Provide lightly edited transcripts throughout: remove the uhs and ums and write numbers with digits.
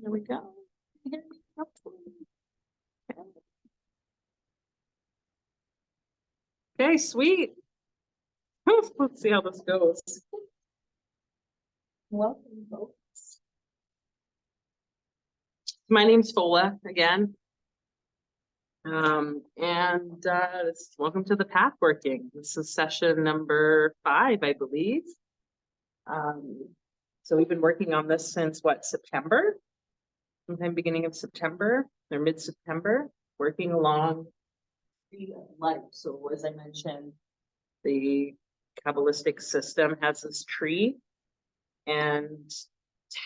There we go. Okay, sweet. Let's see how this goes. Welcome, folks. My name's Fola again. Welcome to the Pathworking. This is session number 5, I believe. So we've been working on this since what, September? Sometime beginning of September or mid-September, working along Tree of Life. So as I mentioned, the Qabalistic system has this tree, and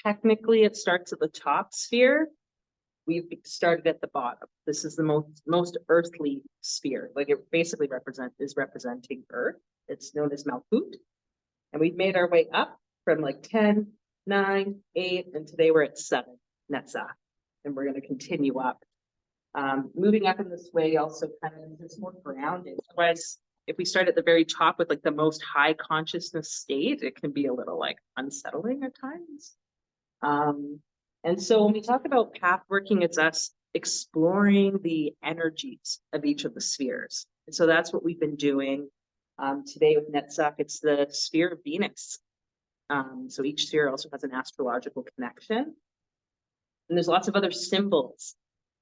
technically it starts at the top sphere. We've started at the bottom. This is the most earthly sphere. Like it basically is representing Earth. It's known as Malkut. And we've made our way up from like 10, 9, 8, and today we're at 7, Netzach. And we're going to continue up. Moving up in this way also kind of is more grounded. Otherwise, if we start at the very top with like the most high consciousness state, it can be a little like unsettling at times. And so when we talk about pathworking, it's us exploring the energies of each of the spheres. And so that's what we've been doing today with Netzach. It's the sphere of Venus. So each sphere also has an astrological connection. And there's lots of other symbols,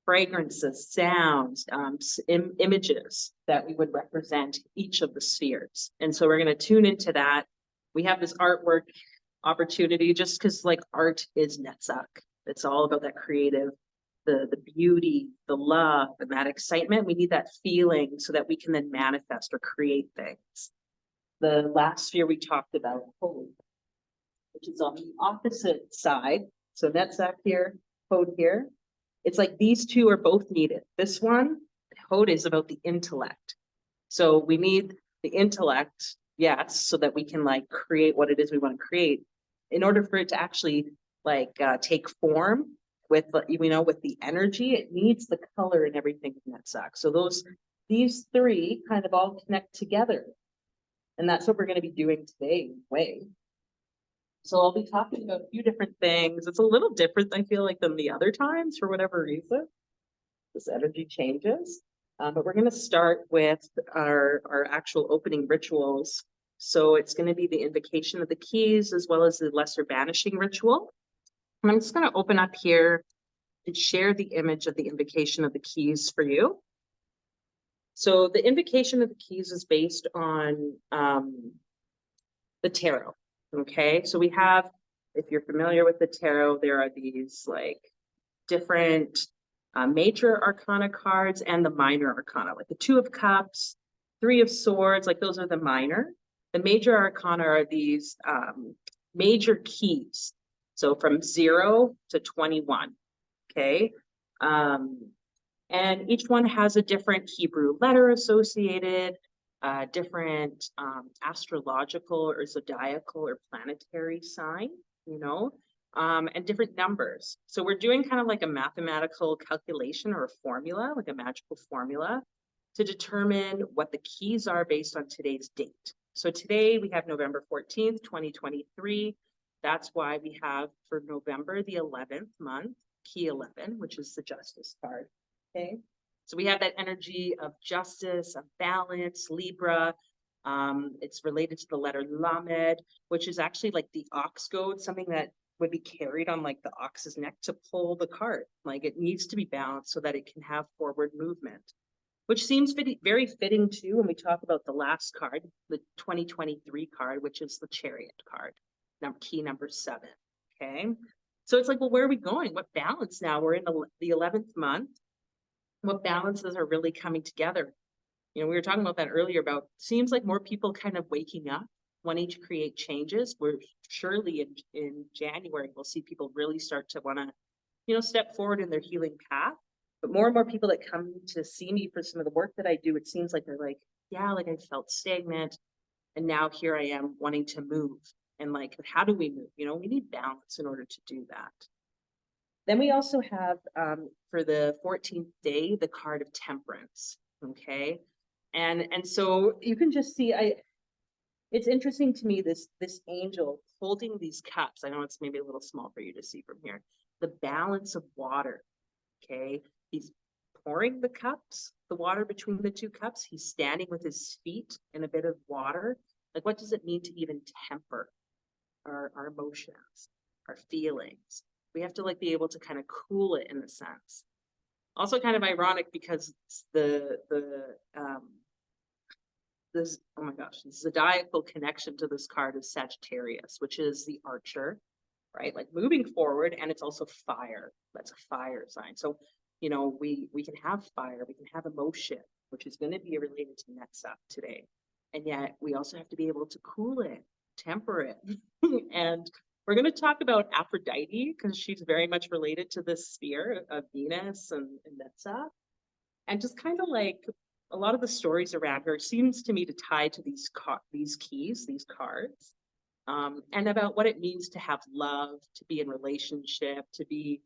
fragrances, sounds, images that we would represent each of the spheres. And so we're going to tune into that. We have this artwork opportunity just because like art is Netzach. It's all about that creative, the beauty, the love, and that excitement. We need that feeling so that we can then manifest or create things. The last sphere we talked about, Holy, which is on the opposite side. So Netzach here, Hod here. It's like these two are both needed. This one, Hod, is about the intellect. So we need the intellect, yes, so that we can like create what it is we want to create. In order for it to actually like take form with, with the energy, it needs the color and everything in Netzach. So these three kind of all connect together. And that's what we're going to be doing today, So I'll be talking about a few different things. It's a little different, I feel like, than the other times for whatever reason. This energy changes. But we're going to start with our actual opening rituals. So it's going to be the invocation of the keys as well as the lesser banishing ritual. And I'm just going to open up here and share the image of the invocation of the keys for you. So the invocation of the keys is based on the tarot. Okay, so we have, if you're familiar with the tarot, there are these like different major arcana cards and the minor arcana, like the 2 of Cups, 3 of Swords, like those are the minor. The major arcana are these major keys. So from 0 to 21, okay? And each one has a different Hebrew letter associated, different astrological or zodiacal or planetary sign, and different numbers. So we're doing kind of like a mathematical calculation or a formula, like a magical formula, to determine what the keys are based on today's date. So today we have November 14th, 2023. That's why we have for November the 11th month, key 11, which is the Justice card, okay? So we have that energy of justice, of balance, Libra. It's related to the letter Lamed, which is actually like the ox goad, something that would be carried on like the ox's neck to pull the cart. Like it needs to be balanced so that it can have forward movement, which seems very fitting too when we talk about the last card, the 2023 card, which is the Chariot card, key number 7, okay? So it's like, well, where are we going? What balance now? We're in the 11th month. What balances are really coming together? We were talking about that earlier about, seems like more people kind of waking up, wanting to create changes. We're surely in January, we'll see people really start to want to, step forward in their healing path. But more and more people that come to see me for some of the work that I do, it seems like they're like, yeah, like I felt stagnant. And now here I am wanting to move. And like, how do we move? We need balance in order to do that. Then we also have, for the 14th day, the card of Temperance, okay? And so you can just see, It's interesting to me, this angel holding these cups. I know it's maybe a little small for you to see from here. The balance of water, okay? He's pouring the cups, the water between the two cups. He's standing with his feet in a bit of water. Like, what does it mean to even temper our emotions, our feelings? We have to like be able to kind of cool it in a sense. Also kind of ironic because this, oh my gosh, the zodiacal connection to this card is Sagittarius, which is the archer, right? Like moving forward, and it's also fire. That's a fire sign. So, you know, we can have fire, we can have emotion, which is going to be related to Netzach today. And yet we also have to be able to cool it, temper it. And we're going to talk about Aphrodite because she's very much related to this sphere of Venus and Netzach. And just kind of like a lot of the stories around her seems to me to tie to these keys, these cards, and about what it means to have love, to be in relationship, to be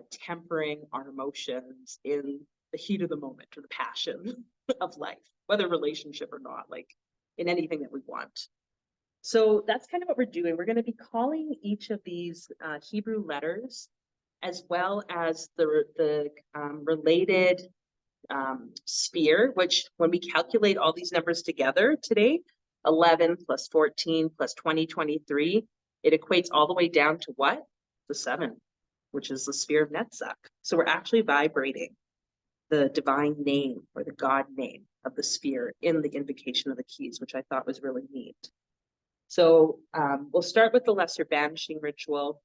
tempering our emotions in the heat of the moment or the passion of life, whether relationship or not, like in anything that we want. So that's kind of what we're doing. We're going to be calling each of these Hebrew letters, as well as the related sphere, which when we calculate all these numbers together today, 11 plus 14 plus 20, 23, it equates all the way down to what? The 7, which is the sphere of Netzach. So we're actually vibrating the divine name or the God name of the sphere in the invocation of the keys, which I thought was really neat. So we'll start with the lesser banishing ritual,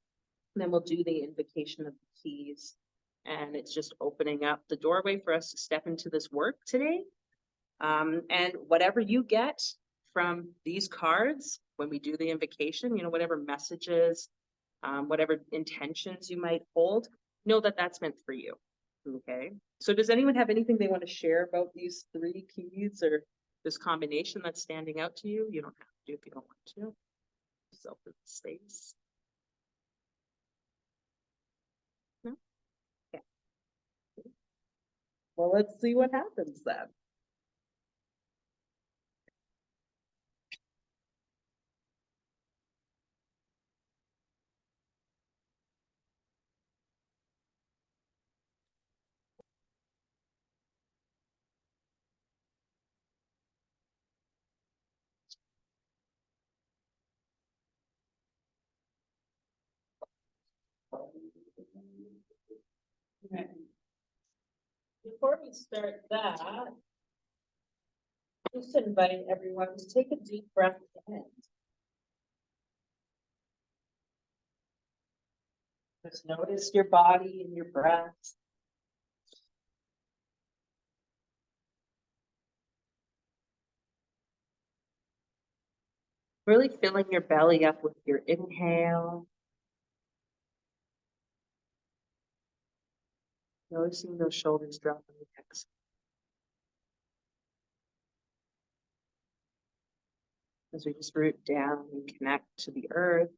and then we'll do the invocation of the keys. And it's just opening up the doorway for us to step into this work today. And whatever you get from these cards, when we do the invocation, you know, whatever messages, whatever intentions you might hold, know that that's meant for you. Okay. So does anyone have anything they want to share about these 3 keys or this combination that's standing out to you? You don't have to if you don't want to. Just open the space. No? Okay. Well, let's see what happens then. Okay. Before we start that, just invite everyone to take a deep breath in. Just notice your body and your breath. Really filling your belly up with your inhale. Noticing those shoulders drop on the exhale. As we just root down and connect to the earth.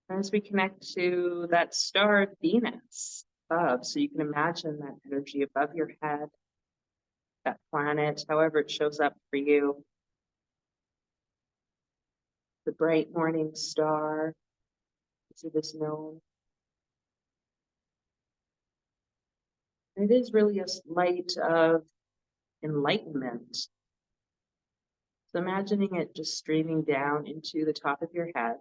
As we connect to that star Venus above, so you can imagine that energy above your head, that planet, however it shows up for you. The bright morning star, as it is known. It is really a light of enlightenment. So imagining it just streaming down into the top of your head,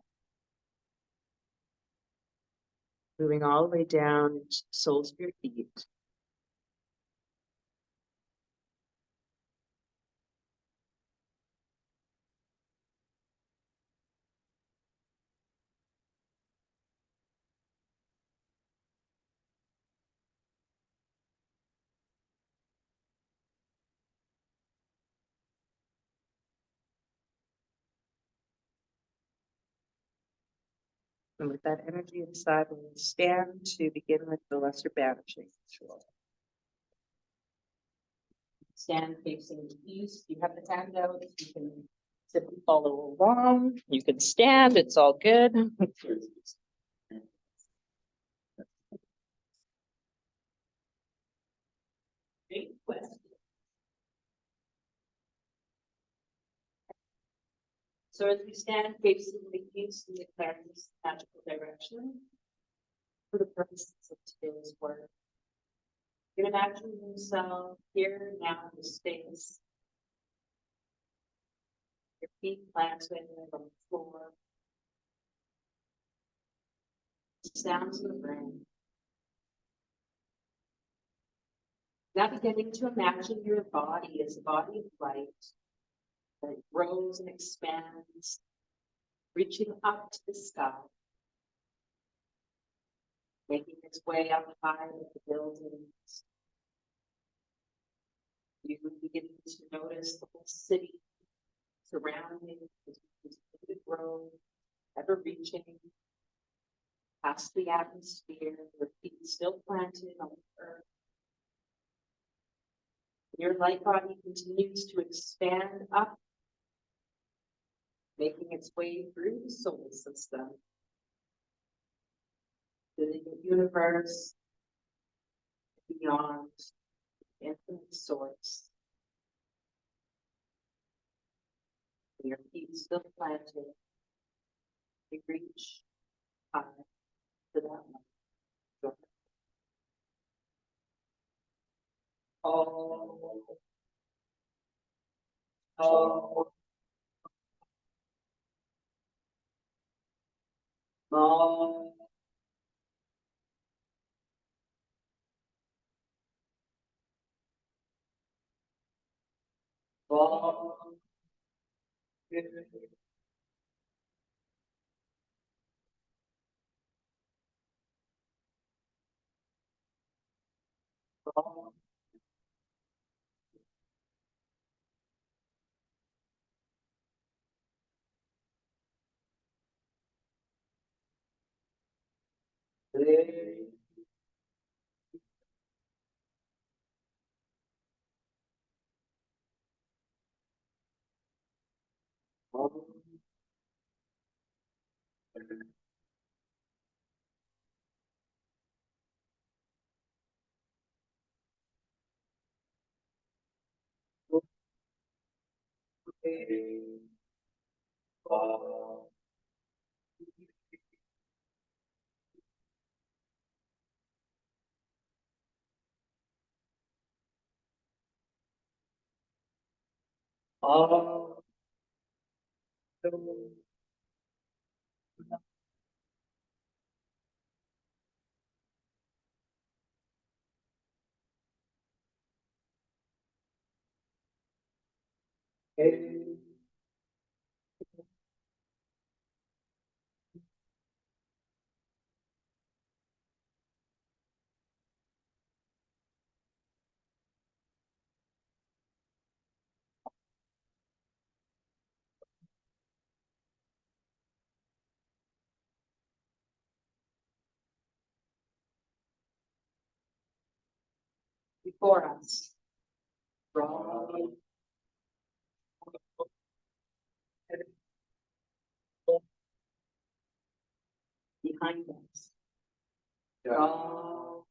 moving all the way down into the soles of your feet. And with that energy inside, we'll stand to begin with the lesser banishing ritual. Stand facing the east. You have the handout. You can simply follow along. You can stand. It's all good. Great question. So as we stand facing the east and declare this magical direction for the purposes of today's work, you can imagine yourself here now in the space, your feet planted on the floor, sounds of the brain. Now beginning to imagine your body as a body of light that grows and expands, reaching up to the sky, making its way up high with the buildings. You begin to notice the whole city surrounding as you continue to grow, ever reaching past the atmosphere, your feet still planted on the earth. Your light body continues to expand up, making its way through the solar system, to the universe, beyond the infinite source. Your feet still planted, you reach high to that light. Oh, oh, oh, oh, oh, oh, before us, broad, behind us, broad,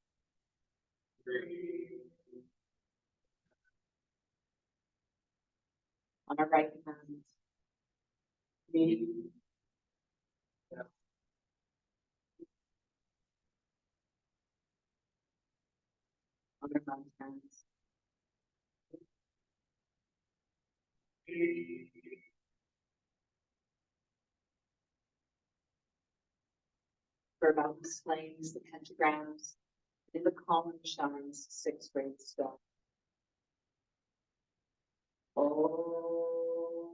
on our right hand, me, on our left hand. For about displays the pentagrams, in the column shines 6 great stars. Oh,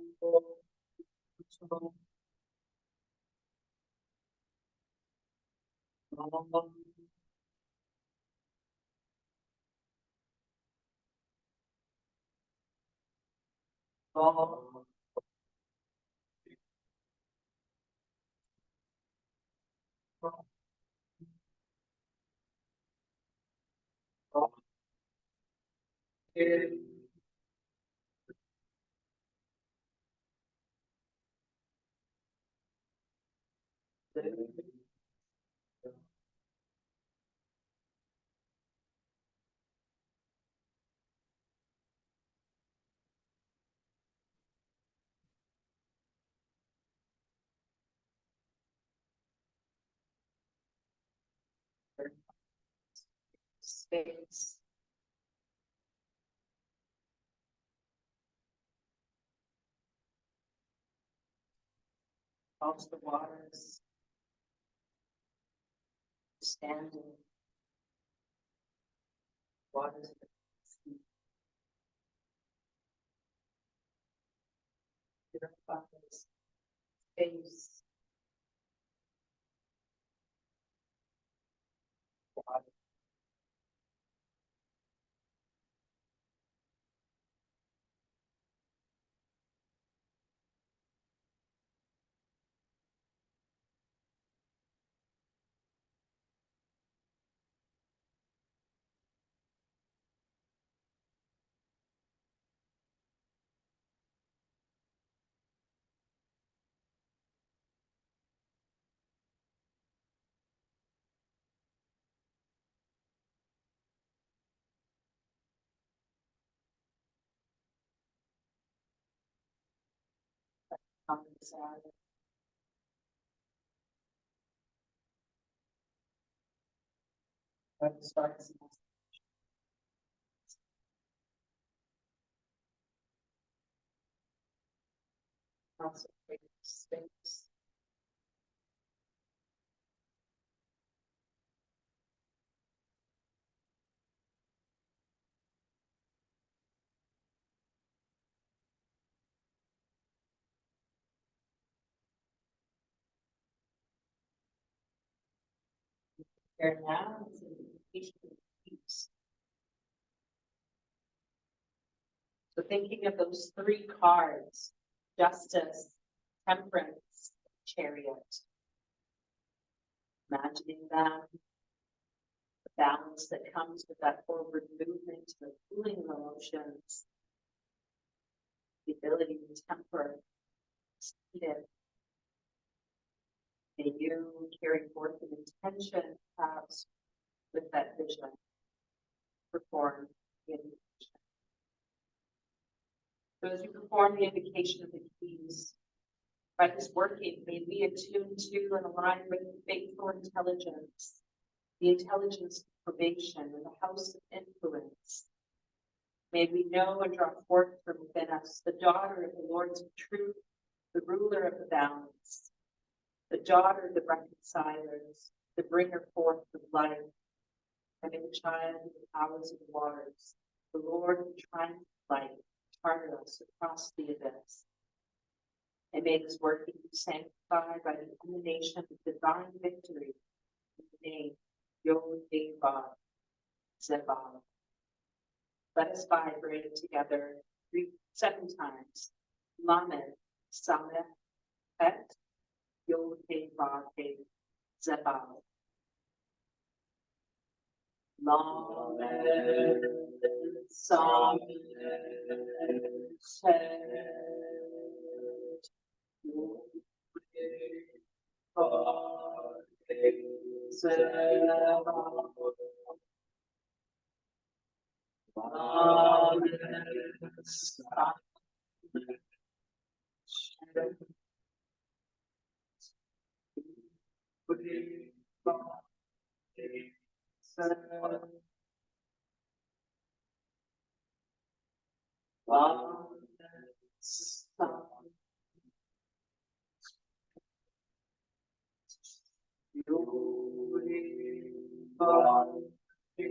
space. Also the waters standing, waters of the sea, purifies space, water. Comes out of what starts in us. Concentrate space. Here now is an invitation to peace. So thinking of those three cards, justice, temperance, chariot, imagining them, the balance that comes with that forward movement, the cooling of emotions, the ability to temper, speed it. May you carry forth an intention, perhaps, with that vision, perform the invocation. So as you perform the invocation of the keys, by this working, may we attune to and align with faithful intelligence, the intelligence of probation and the house of influence. May we know and draw forth from within us the daughter of the Lords of truth, the ruler of the balance, the daughter of the reconcilers, the bringer forth of life, and the child of the powers of the waters, the Lord who triumphs light, charted us across the abyss. And may this working be sanctified by the illumination of divine victory in the name Yod-Heh-Vav Zebah. Let us vibrate together 7 times. Lamed, Sameh, Et, Yod-Heh-Vav Zebah. Lamed, Sameh, Et, Lamed,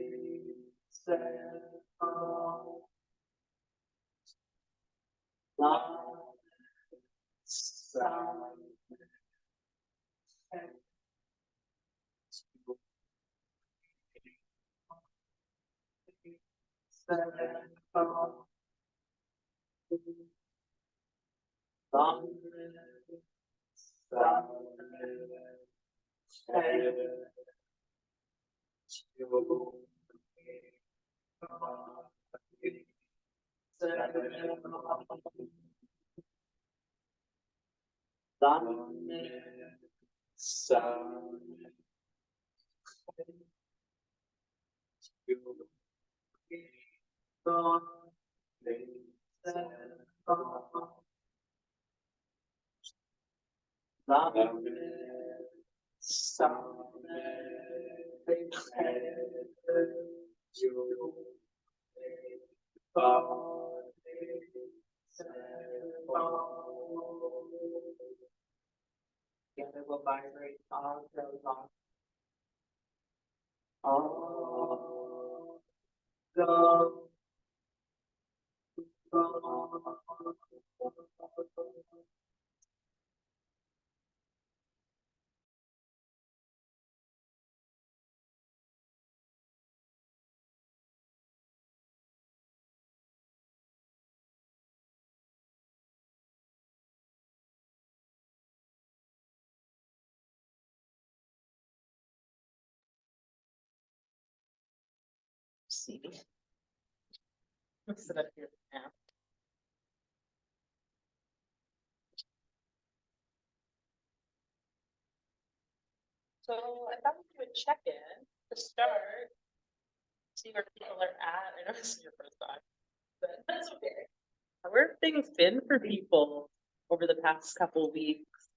7, 8, Yeah, it will vibrate all through long. All go. See. Let's sit up here now. So I thought we would check in to start, see where people are at. I know this is your first time, but that's okay. How have things been for people over the past couple of weeks?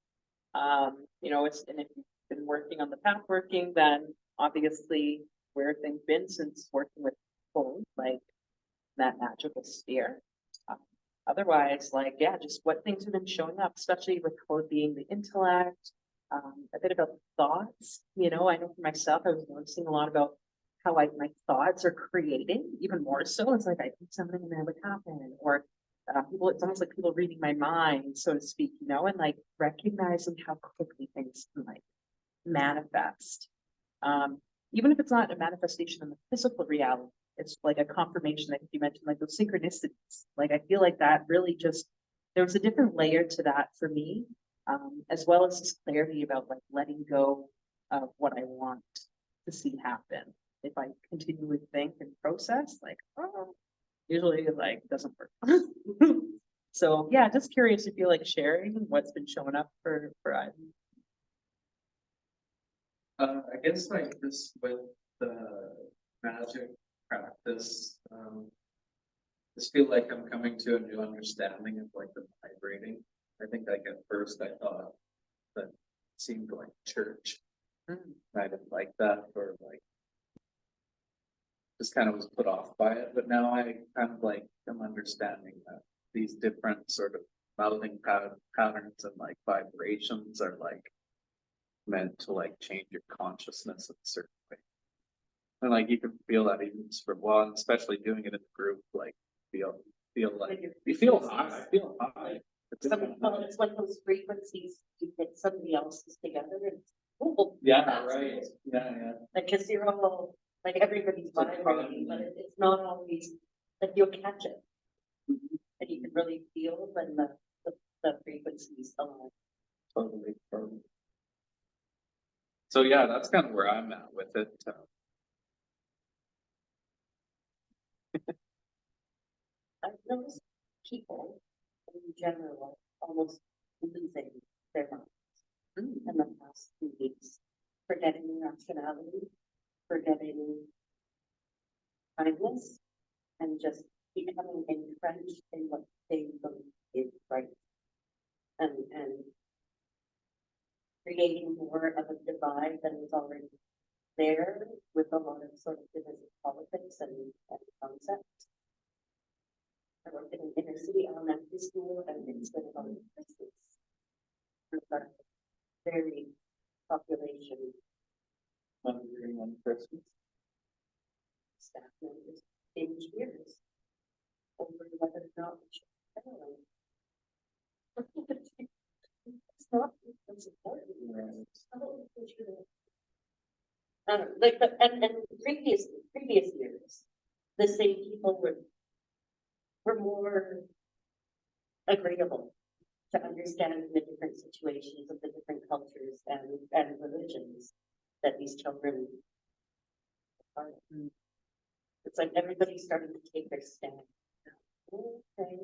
You know, and if you've been working on the pathworking, then obviously where have things been since working with people like that magical sphere. Otherwise, like, yeah, just what things have been showing up, especially with code being the intellect, a bit about thoughts. You know, I know for myself, I was noticing a lot about how my thoughts are creating even more so. It's like I think something and then it would happen, or people, it's almost like people reading my mind, so to speak, you know, and like recognizing how quickly things can like manifest. Even if it's not a manifestation in the physical reality, it's like a confirmation that you mentioned, like those synchronicities. Like I feel like that really just, there was a different layer to that for me, as well as this clarity about like letting go of what I want to see happen. If I continually think and process, like, oh, usually it like doesn't work. So yeah, just curious if you like sharing what's been showing up for Ivan. I guess like this with the magic practice, just feel like I'm coming to a new understanding of like the vibrating. I think like at first I thought that seemed like church. I didn't like that, or like just kind of was put off by it. But now I kind of like am understanding that these different sort of mouthing patterns and like vibrations are like meant to like change your consciousness in a certain way. And like you can feel that even just for one, especially doing it in a group, like feel like you feel high. I feel high. It's one of those frequencies you get somebody else's together and cool. Yeah, right. Yeah. Like, cause you're all, like everybody's vibrating, but it's not always, like you'll catch it. And you can really feel when the frequencies align. Totally. So yeah, that's kind of where I'm at with it. I've noticed people in general almost losing their minds in the past 2 weeks, forgetting rationality, forgetting kindness, and just becoming entrenched in what they believe is right, and creating more of a divide that was already there with a lot of sort of divisive politics and concepts. I work in an inner city elementary school, and it's been about Christmas. Very population Wondering on Christmas. staff members in years over whether or not we should fail. It's not, it's important. Like, but, and previous years, the same people were more agreeable to understand the different situations of the different cultures and religions that these children are. It's like everybody's starting to take their stand. Okay.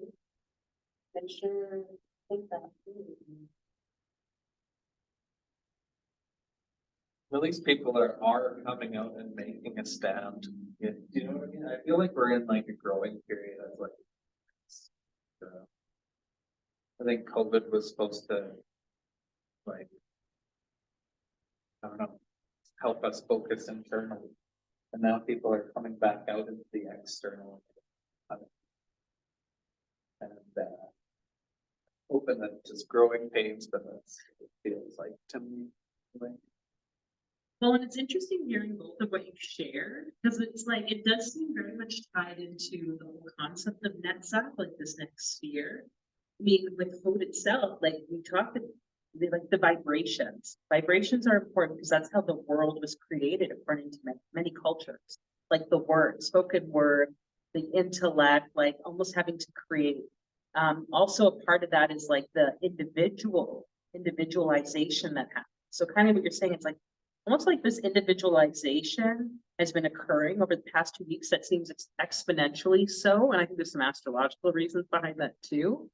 I sure think that. At least people are coming out and making a stand. Yeah, do you know what I mean? I feel like we're in like a growing period of like, I think COVID was supposed to like, I don't know, help us focus internally. And now people are coming back out into the external. And hoping that just growing pains, but that's what it feels like to me. Well, and it's interesting hearing both of what you've shared, because it's like, it does seem very much tied into the whole concept of Netzach, like this next sphere. I mean, with code itself, like we talked, like the vibrations. Vibrations are important because that's how the world was created according to many cultures. Like the word, spoken word, the intellect, like almost having to create. Also a part of that is like the individualization that happens. So kind of what you're saying, it's like almost like this individualization has been occurring over the past 2 weeks that seems exponentially so. And I think there's some astrological reasons behind that too.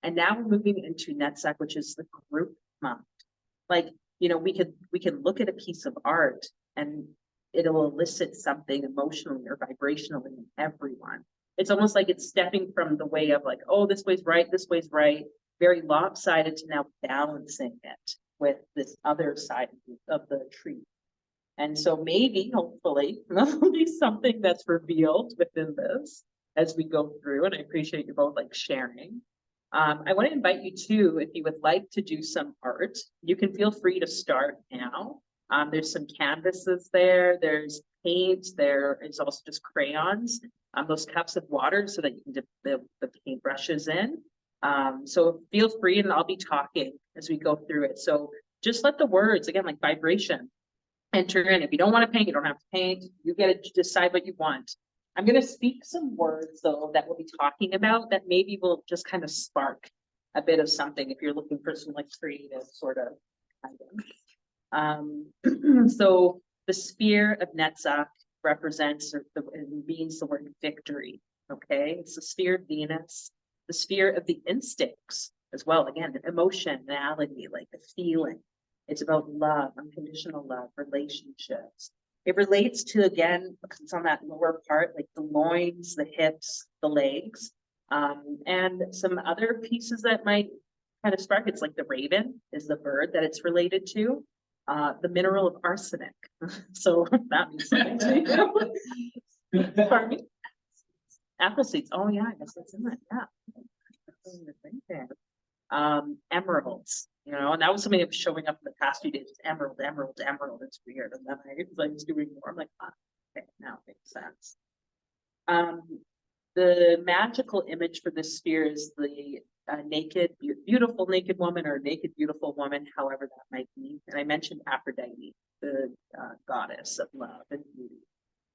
And now we're moving into Netzach, which is the group mind. Like, you know, we could look at a piece of art and it'll elicit something emotionally or vibrationally in everyone. It's almost like it's stepping from the way of like, oh, this way's right, very lopsided, to now balancing it with this other side of the tree. And so maybe, hopefully, there'll be something that's revealed within this as we go through. And I appreciate you both like sharing. I want to invite you too, if you would like to do some art, you can feel free to start now. There's some canvases there, there's paint, there is also just crayons, those cups of water so that you can dip the paint brushes in. So feel free, and I'll be talking as we go through it. So just let the words, again, like vibration, enter in. If you don't want to paint, you don't have to paint. You get to decide what you want. I'm going to speak some words though that we'll be talking about that maybe will just kind of spark a bit of something if you're looking for some like creative sort of item. So the sphere of Netzach represents or means the word victory. Okay, it's the sphere of Venus, the sphere of the instincts as well. Again, the emotionality, like the feeling. It's about love, unconditional love, relationships. It relates to, again, it's on that lower part, like the loins, the hips, the legs, and some other pieces that might kind of spark. It's like the raven is the bird that it's related to, the mineral of arsenic. So that means something to you. Pardon me? Apple seeds. Oh yeah, I guess that's in that. Yeah. Emeralds, you know, and that was something that was showing up in the past few days. Emerald. It's weird. And then I was doing more. I'm like, okay, now it makes sense. The magical image for this sphere is the naked, beautiful naked woman, or naked, beautiful woman, however that might be. And I mentioned Aphrodite, the goddess of love and beauty.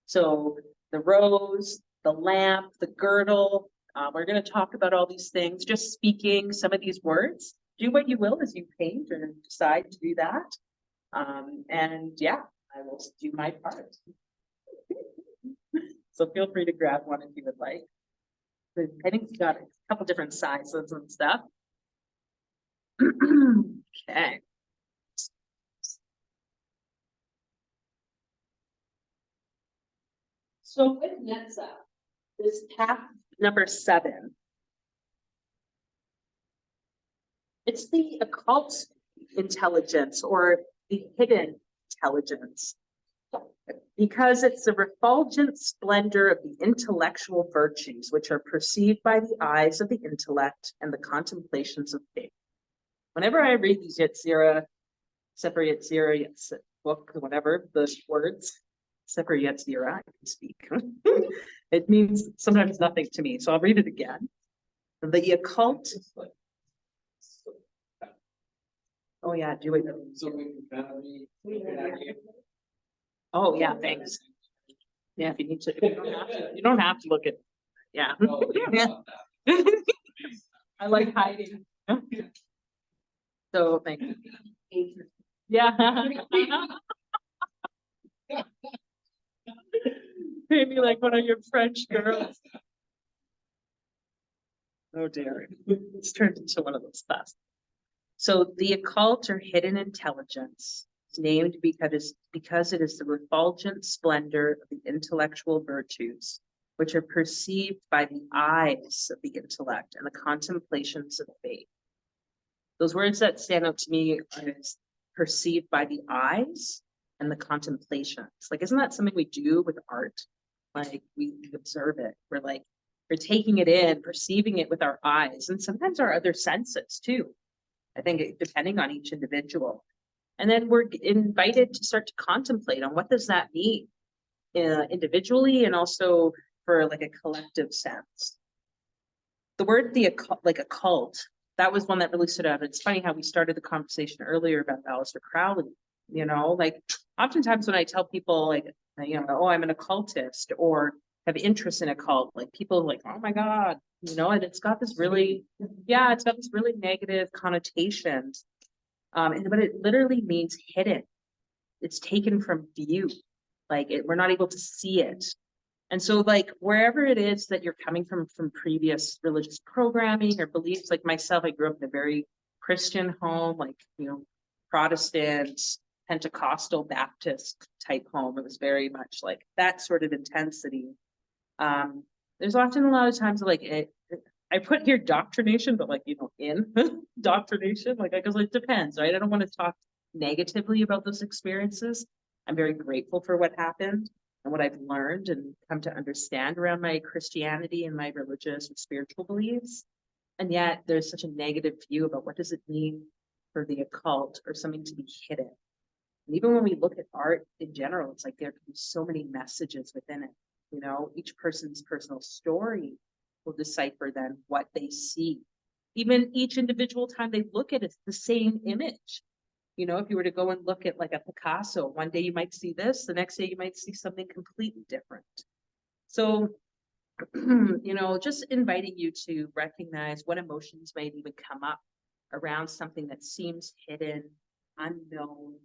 So the rose, the lamp, the girdle. We're going to talk about all these things, just speaking some of these words. Do what you will as you paint or decide to do that. And yeah, I will do my part. So feel free to grab one if you would like. I think we've got a couple different sizes and stuff. Okay. So with Netzach, this path number 7. It's the occult intelligence or the hidden intelligence, because it's the refulgent splendor of the intellectual virtues which are perceived by the eyes of the intellect and the contemplations of faith. Whenever I read these Yetzirah, Sefer Yetzirah, book, whatever, the words, Sefer Yetzirah, I can speak. It means sometimes nothing to me, so I'll read it again. The occult. Oh yeah, do it. Oh yeah, thanks. Yeah, if you need to, you don't have to look at. Yeah. I like hiding. So thank you. Yeah. Maybe like one of your French girls. Oh dear, it's turned into one of those classes. So the occult or hidden intelligence is named because it is the refulgent splendor of the intellectual virtues, which are perceived by the eyes of the intellect and the contemplations of faith. Those words that stand out to me are perceived by the eyes and the contemplations. Like, isn't that something we do with art? Like we observe it. We're taking it in, perceiving it with our eyes, and sometimes our other senses too. I think depending on each individual. And then we're invited to start to contemplate on what does that mean individually and also for like a collective sense. The word occult, that was one that really stood out. It's funny how we started the conversation earlier about Aleister Crowley. Like oftentimes when I tell people like, oh, I'm an occultist or have interest in occult, like people are like, oh my God, and it's got this really, it's got this really negative connotations. But it literally means hidden. It's taken from view. We're not able to see it. And so like wherever it is that you're coming from previous religious programming or beliefs, like myself, I grew up in a very Christian home, Protestant, Pentecostal, Baptist type home. It was very much like that sort of intensity. There's often a lot of times I put here doctrination, but in doctrination, because it depends, right? I don't want to talk negatively about those experiences. I'm very grateful for what happened and what I've learned and come to understand around my Christianity and my religious and spiritual beliefs. And yet there's such a negative view about what does it mean for the occult or something to be hidden. And even when we look at art in general, it's like there can be so many messages within it. Each person's personal story will decipher then what they see. Even each individual time they look at it, it's the same image. If you were to go and look at like a Picasso, one day you might see this, the next day you might see something completely different. So, just inviting you to recognize what emotions might even come up around something that seems hidden, unknown,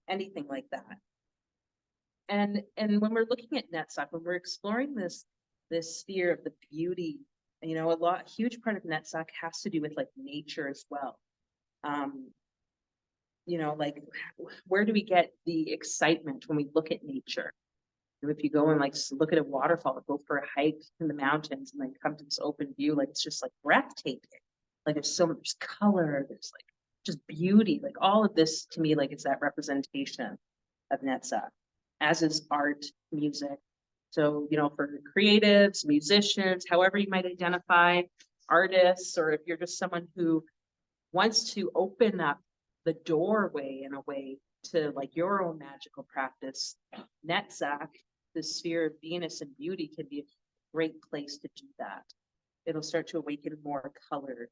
anything like that. And when we're looking at Netzach, when we're exploring this sphere of the beauty, a huge part of Netzach has to do with like nature as well. Where do we get the excitement when we look at nature? If you go and look at a waterfall, go for a hike in the mountains and then come to this open view, it's just breathtaking. There's color, there's just beauty, all of this to me, it's that representation of Netzach, as is art, music. So, for creatives, musicians, however you might identify, artists, or if you're just someone who wants to open up the doorway in a way to your own magical practice, Netzach, the sphere of Venus and beauty, can be a great place to do that. It'll start to awaken more color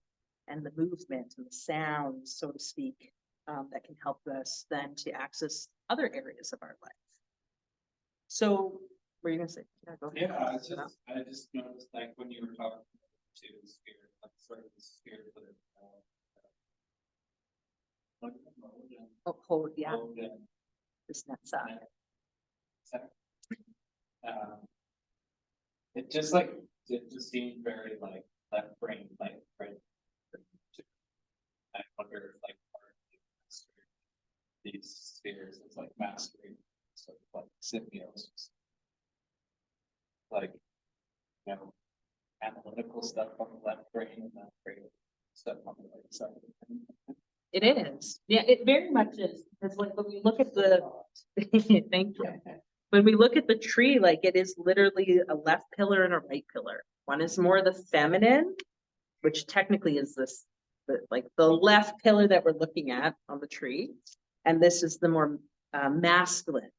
and the movement and the sounds, so to speak, that can help us then to access other areas of our life. So, what are you gonna say? Yeah, go ahead. Yeah, I just noticed when you were talking to the spirit, sort of the spirit of This Netzach. It just seemed very left brain, right? I wonder if part of these spheres is mastering sort of symbiosis. Analytical stuff on the left brain and then creative stuff on the right side. It is. Yeah, it very much is. Because when we look at the thank you. When we look at the tree, it is literally a left pillar and a right pillar. One is more the feminine, which technically is the left pillar that we're looking at on the tree. And this is the more masculine.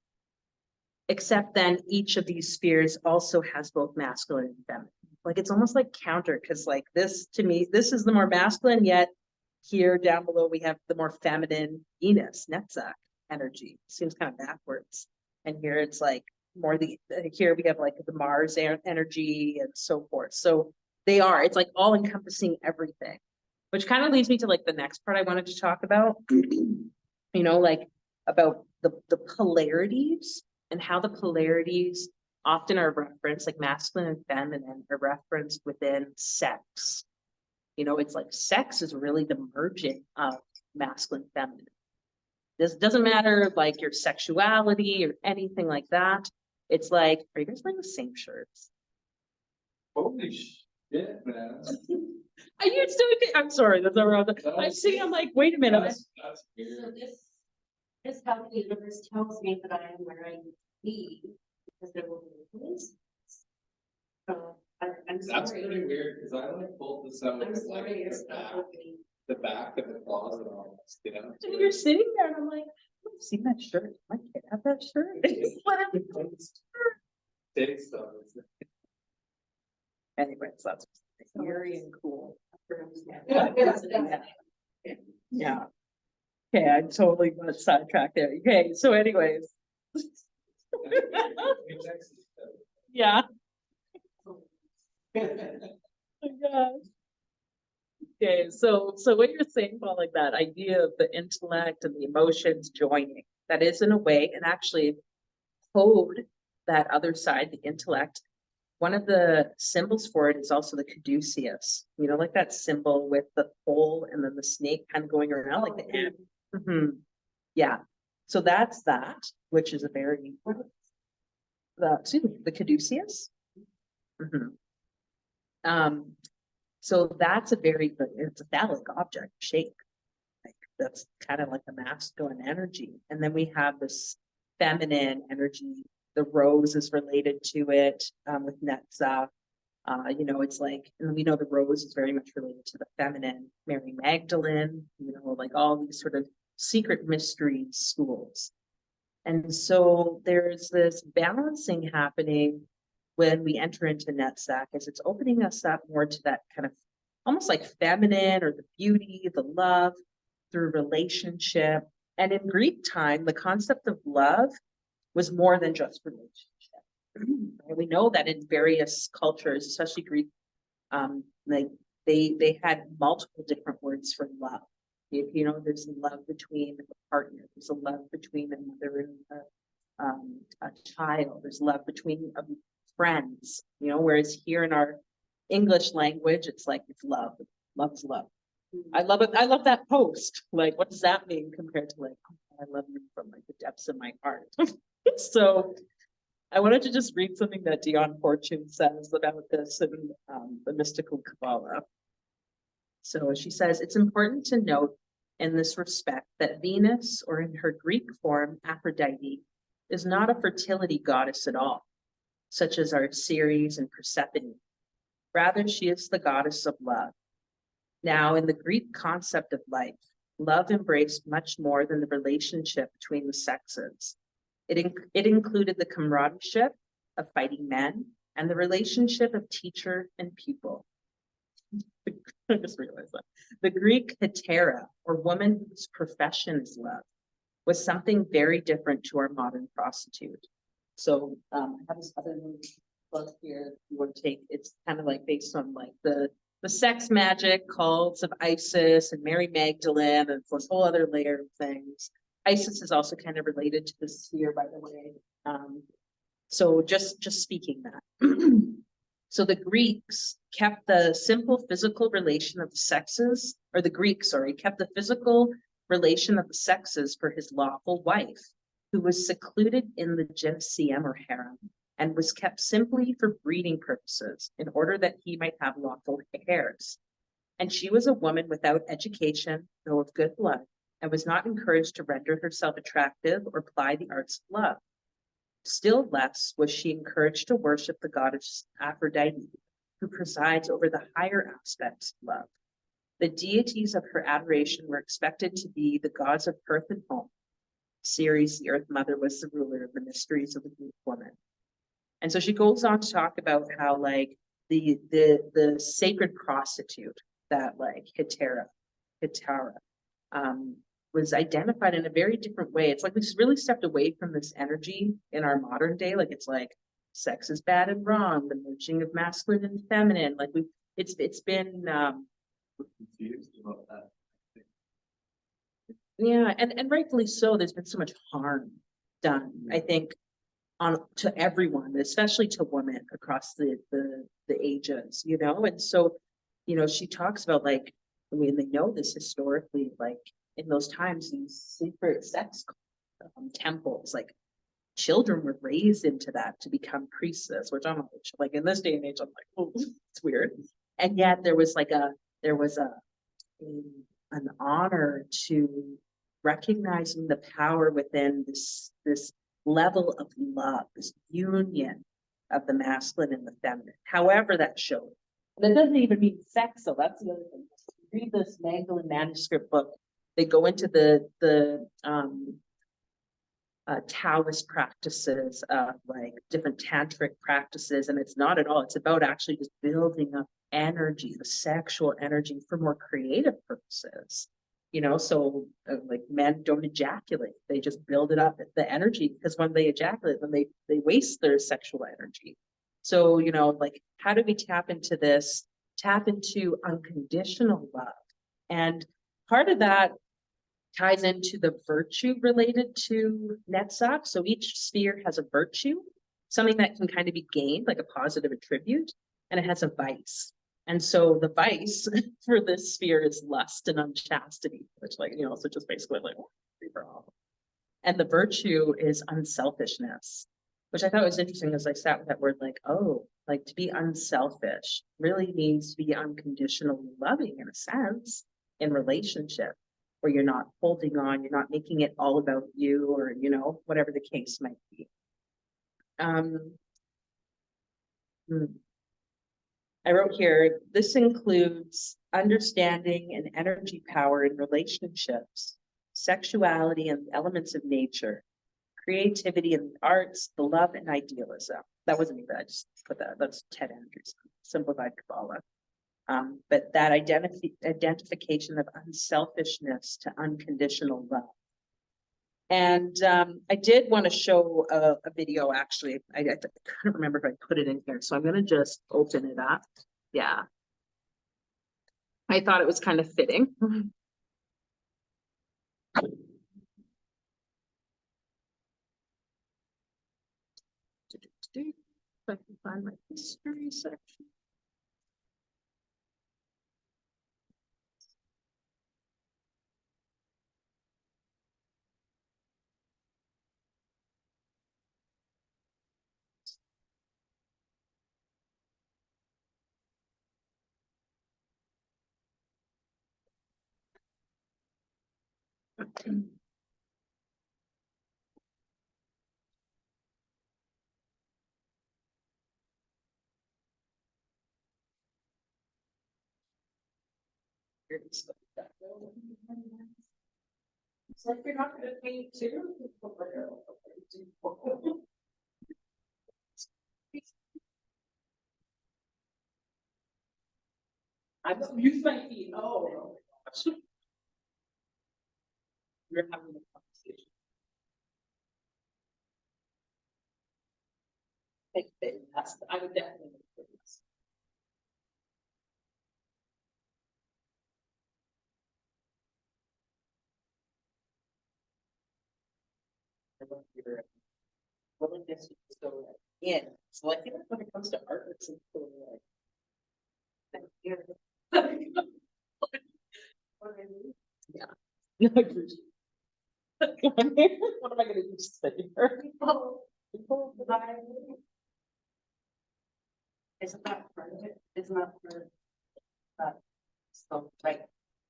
Except then each of these spheres also has both masculine and feminine. It's almost counter, because this, to me, this is the more masculine, yet here down below we have the more feminine Venus, Netzach energy. Seems kind of backwards. And here it's more here we have the Mars energy and so forth. So it's all encompassing everything, which kind of leads me to the next part I wanted to talk about, about the polarities and how the polarities often are referenced, masculine and feminine are referenced within sex. It's sex is really the merging of masculine, feminine. This doesn't matter your sexuality or anything like that. It's are you guys wearing the same shirts? Holy shit, man. Are you still? I'm sorry, that's around. I'm sitting. I'm wait a minute. That's weird. Just how the universe tells me that I am where I need to be, because there will be things. So, I'm That's sorry. pretty weird, cause I like pulled this out, I'm of, like, sorry, it's not working. the back of the closet almost, you know? And you're sitting there and I'm like, I've seen that shirt. My kid have that shirt. What have you done? Big stuff. Anyways, that's very and cool. Yeah. Okay, I totally got sidetracked there. Okay, so anyways. Yeah. Oh my gosh. Okay, so what you're saying about like that idea of the intellect and the emotions joining, that is in a way, and actually code that other side, the intellect. One of the symbols for it is also the caduceus, you know, like that symbol with the pole and then the snake kind of going around like the ant. Mhm. Yeah, so that's that, which is a very, the caduceus. Mhm. So that's a very, it's a phallic object shape. Like that's kind of like a masculine energy. And then we have this feminine energy. The rose is related to it with Netzach. You know, it's like, and we know the rose is very much related to the feminine, Mary Magdalene, you know, like all these sort of secret mystery schools. And so there's this balancing happening when we enter into Netzach, as it's opening us up more to that kind of almost like feminine or the beauty, the love through relationship. And in Greek time, the concept of love was more than just relationship. And we know that in various cultures, especially Greek, like they had multiple different words for love. You know, there's love between a partner, there's a love between a mother and a child, there's love between friends, you know, whereas here in our English language, it's like it's love. Love is love. I love it. I love that post. Like, what does that mean compared to like, oh, I love you from like the depths of my heart. So I wanted to just read something that Dion Fortune says about this in the mystical Qabalistic. So she says, it's important to note in this respect that Venus, or in her Greek form, Aphrodite, is not a fertility goddess at all, such as our Ceres and Persephone. Rather, she is the goddess of love. Now, in the Greek concept of life, love embraced much more than the relationship between the sexes. It included the comradeship of fighting men and the relationship of teacher and pupil. I just realized that. The Greek hetera, or woman whose profession is love, was something very different to our modern prostitute. So I have this other book here you want to take. It's kind of like based on like the sex magic cults of Isis and Mary Magdalene and this whole other layer of things. Isis is also kind of related to the sphere, by the way. So just speaking that. So the Greeks kept the simple physical relation of the sexes, or the Greeks, sorry, kept the physical relation of the sexes for his lawful wife, who was secluded in the gymnasium or harem, and was kept simply for breeding purposes, in order that he might have lawful heirs. And she was a woman without education, though of good blood, and was not encouraged to render herself attractive or ply the arts of love. Still less was she encouraged to worship the goddess Aphrodite, who presides over the higher aspects of love. The deities of her adoration were expected to be the gods of earth and home. Ceres, the earth mother, was the ruler of the mysteries of the Greek woman. And so she goes on to talk about how like the sacred prostitute, that like hetera, was identified in a very different way. It's like we just really stepped away from this energy in our modern day. Like it's like sex is bad and wrong, the merging of masculine and feminine. Like it's been Confused about that. yeah, and rightfully so. There's been so much harm done, I think, to everyone, especially to women across the ages, you know. And so, you know, she talks about like, I mean, they know this historically, like in those times, these secret sex temples, like children were raised into that to become priestess, which I'm like in this day and age, I'm like, oh, it's weird. And yet there was an honor to recognizing the power within this level of love, this union of the masculine and the feminine, however that shows. And it doesn't even mean sex, so that's the other thing. Read this Magdalene manuscript book. They go into the Taoist practices of like different tantric practices, and it's not at all. It's about actually just building up energy, the sexual energy for more creative purposes. You know, so like men don't ejaculate; they just build it up, the energy, because when they ejaculate, then they waste their sexual energy. So, you know, like, how do we tap into this? Tap into unconditional love, and part of that ties into the virtue related to Netzach. So each sphere has a virtue, something that can kind of be gained, like a positive attribute, and it has a vice. And so the vice for this sphere is lust and unchastity, which, like, you know, so just basically like, and the virtue is unselfishness, which I thought was interesting as I sat with that word, like, oh, like, to be unselfish really means to be unconditionally loving in a sense in relationship, where you're not holding on, you're not making it all about you, or, you know, whatever the case might be. I wrote here, this includes understanding and energy power in relationships, sexuality and elements of nature, creativity and the arts, the love and idealism. That wasn't me, but I just put that. That's Ted Andrews, Simplified Qabalistic. But that identification of unselfishness to unconditional love. And I did want to show a video, actually. I couldn't remember if I put it in here, so I'm going to just open it up. Yeah. I thought it was kind of fitting. If I can find my history section. It's like you're not going to paint too. I don't use my feet. Oh, you're having a conversation. I would definitely. Your willingness to just go in. So I think when it comes to art, it's like, yeah. Yeah. What am I gonna do? Just sit here? Isn't that part of it? Isn't that part of that? So, like,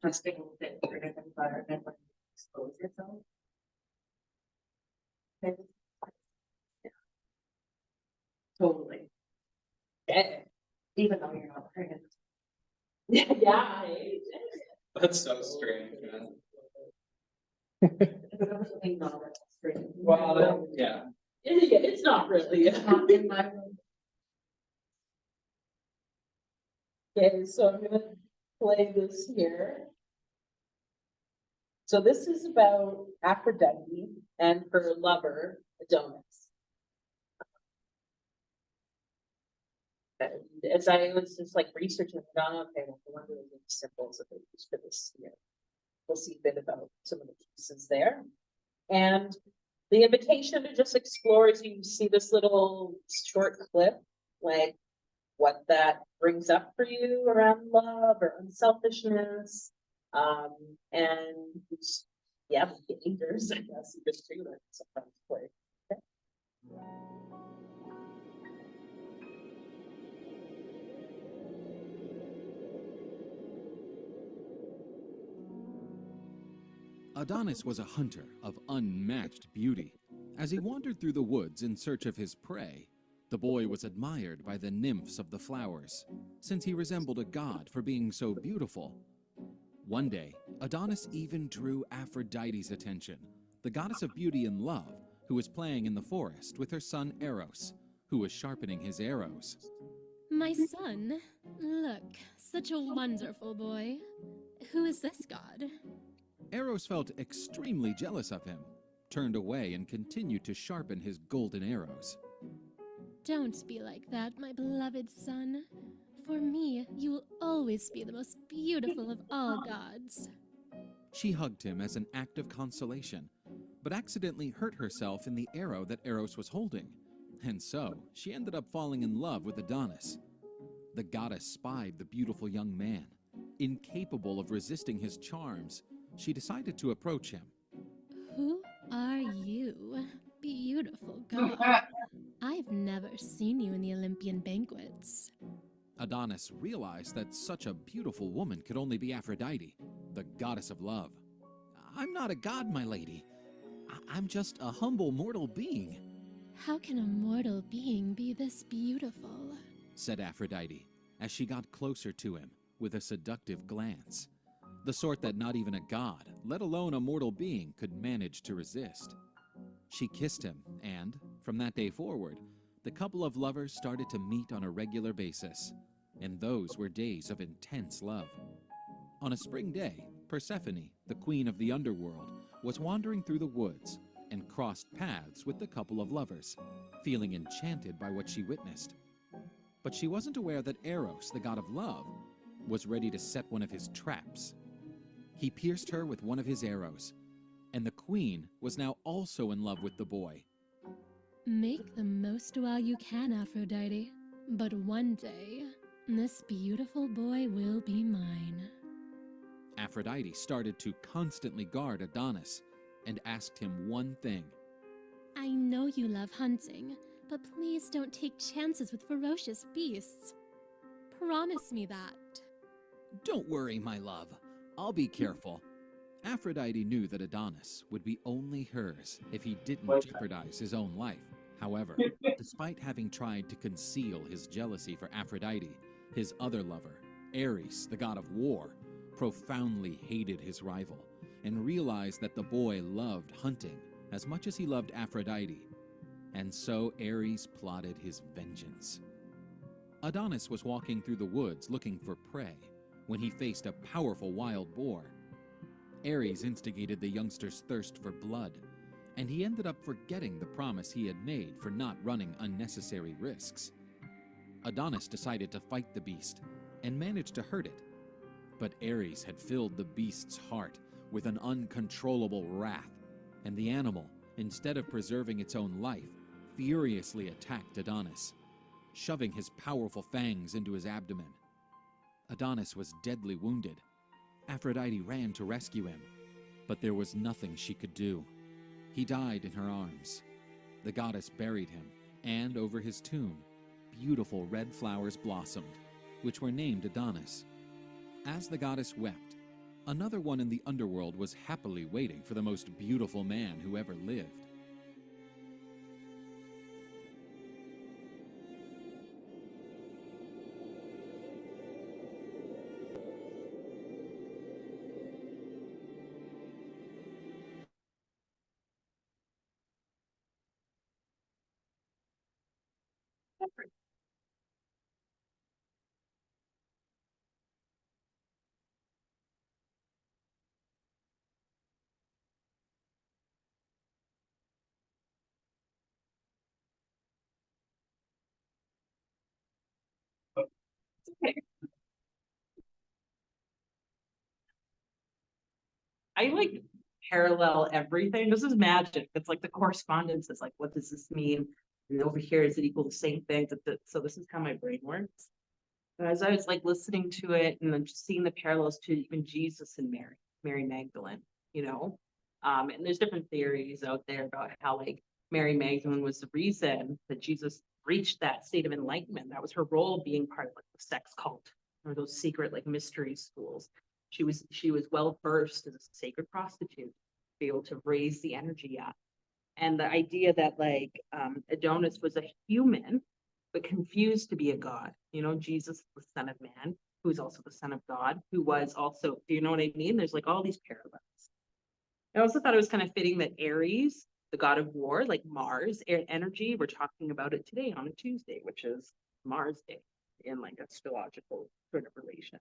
trusting that you're in an environment where you expose yourself. Okay. Totally. Yeah. Even though you're not pregnant. Yeah. That's so strange, man. Well, Yeah. It's not really. not in my room. Okay, so I'm gonna play this here. So this is about Aphrodite and her lover, Adonis. And as I was just like researching, okay, well, I wonder the symbols that they use for this here. We'll see a bit about some of the pieces there. And the invitation to just explore, as you see this little short clip, like what that brings up for you around love or unselfishness. And yeah, behaviors, I guess, you could do that sometimes play. Okay. Adonis was a hunter of unmatched beauty. As he wandered through the woods in search of his prey, the boy was admired by the nymphs of the flowers, since he resembled a god for being so beautiful. One day, Adonis even drew Aphrodite's attention, the goddess of beauty and love, who was playing in the forest with her son Eros, who was sharpening his arrows. My son, look, such a wonderful boy. Who is this god? Eros felt extremely jealous of him, turned away and continued to sharpen his golden arrows. Don't be like that, my beloved son. For me, you will always be the most beautiful of all gods. She hugged him as an act of consolation, but accidentally hurt herself in the arrow that Eros was holding, and so she ended up falling in love with Adonis. The goddess spied the beautiful young man. Incapable of resisting his charms, she decided to approach him. Who are you, beautiful god? I've never seen you in the Olympian banquets. Adonis realized that such a beautiful woman could only be Aphrodite, the goddess of love. "I'm not a god, my lady. I'm just a humble mortal being," How can a mortal being be this beautiful? said Aphrodite, as she got closer to him with a seductive glance, the sort that not even a god, let alone a mortal being, could manage to resist. She kissed him, and, from that day forward, the couple of lovers started to meet on a regular basis, and those were days of intense love. On a spring day, Persephone, the queen of the underworld, was wandering through the woods and crossed paths with the couple of lovers, feeling enchanted by what she witnessed. But she wasn't aware that Eros, the god of love, was ready to set one of his traps. He pierced her with one of his arrows, and the queen was now also in love with the boy. Make the most while you can, Aphrodite. But one day, this beautiful boy will be mine. Aphrodite started to constantly guard Adonis and asked him one thing. I know you love hunting, but please don't take chances with ferocious beasts. Promise me that. "Don't worry, my love. I'll be careful." Aphrodite knew that Adonis would be only hers if he didn't jeopardize his own life. However, despite having tried to conceal his jealousy for Aphrodite, his other lover, Ares, the god of war, profoundly hated his rival and realized that the boy loved hunting as much as he loved Aphrodite, and so Ares plotted his vengeance. Adonis was walking through the woods looking for prey when he faced a powerful wild boar. Ares instigated the youngster's thirst for blood, and he ended up forgetting the promise he had made for not running unnecessary risks. Adonis decided to fight the beast and managed to hurt it, but Ares had filled the beast's heart with an uncontrollable wrath, and the animal, instead of preserving its own life, furiously attacked Adonis, shoving his powerful fangs into his abdomen. Adonis was deadly wounded. Aphrodite ran to rescue him, but there was nothing she could do. He died in her arms. The goddess buried him, and over his tomb, beautiful red flowers blossomed, which were named Adonis. As the goddess wept, another one in the underworld was happily waiting for the most beautiful man who ever lived. Okay. I like parallel everything. This is magic. It's like the correspondence is like, what does this mean? And over here, is it equal the same thing? So this is how my brain works. And as I was like listening to it and then just seeing the parallels to even Jesus and Mary Magdalene, you know, and there's different theories out there about how like Mary Magdalene was the reason that Jesus reached that state of enlightenment. That was her role, being part of like the sex cult or those secret like mystery schools. She was well versed as a sacred prostitute. be able to raise the energy up. And the idea that like Adonis was a human, but confused to be a god. You know, Jesus, the Son of Man, who's also the Son of God, who was also, do you know what I mean? There's like all these parallels. I also thought it was kind of fitting that Aries, the god of war, like Mars, energy, we're talking about it today on a Tuesday, which is Mars Day in like astrological sort of relation.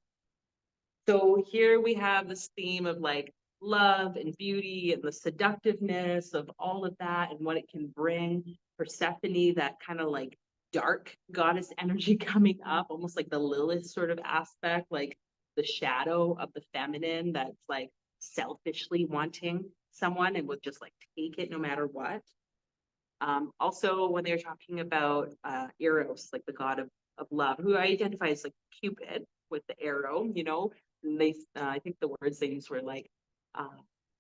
So here we have this theme of like love and beauty and the seductiveness of all of that and what it can bring. Persephone, that kind of like dark goddess energy coming up, almost like the Lilith sort of aspect, like the shadow of the feminine that's like selfishly wanting someone and would just like take it no matter what. Also, when they're talking about Eros, like the god of love, who I identify as like Cupid with the arrow, you know, and they, I think the words they used were like,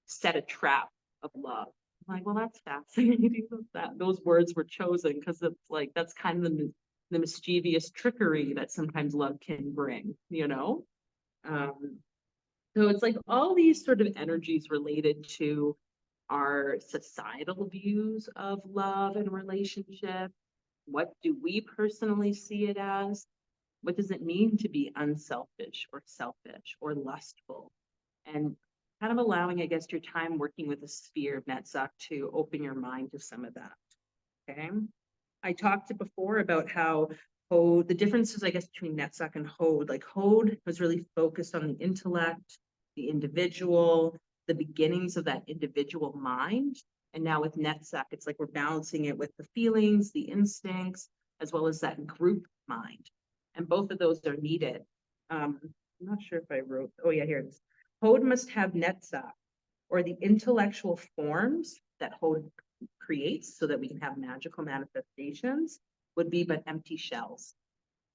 set a trap of love. I'm like, well, that's fascinating that those words were chosen because it's like, that's kind of the mischievous trickery that sometimes love can bring, you know? So it's like all these sort of energies related to our societal views of love and relationship. What do we personally see it as? What does it mean to be unselfish or selfish or lustful? And kind of allowing, I guess, your time working with the sphere of Netzach to open your mind to some of that. Okay. I talked before about how Hod, the differences, I guess, between Netzach and Hod. Like Hod was really focused on the intellect, the individual, the beginnings of that individual mind. And now with Netzach, it's like we're balancing it with the feelings, the instincts, as well as that group mind. And both of those are needed. I'm not sure if I wrote, oh yeah, here it is. Hod must have Netzach, or the intellectual forms that Hod creates so that we can have magical manifestations, would be but empty shells.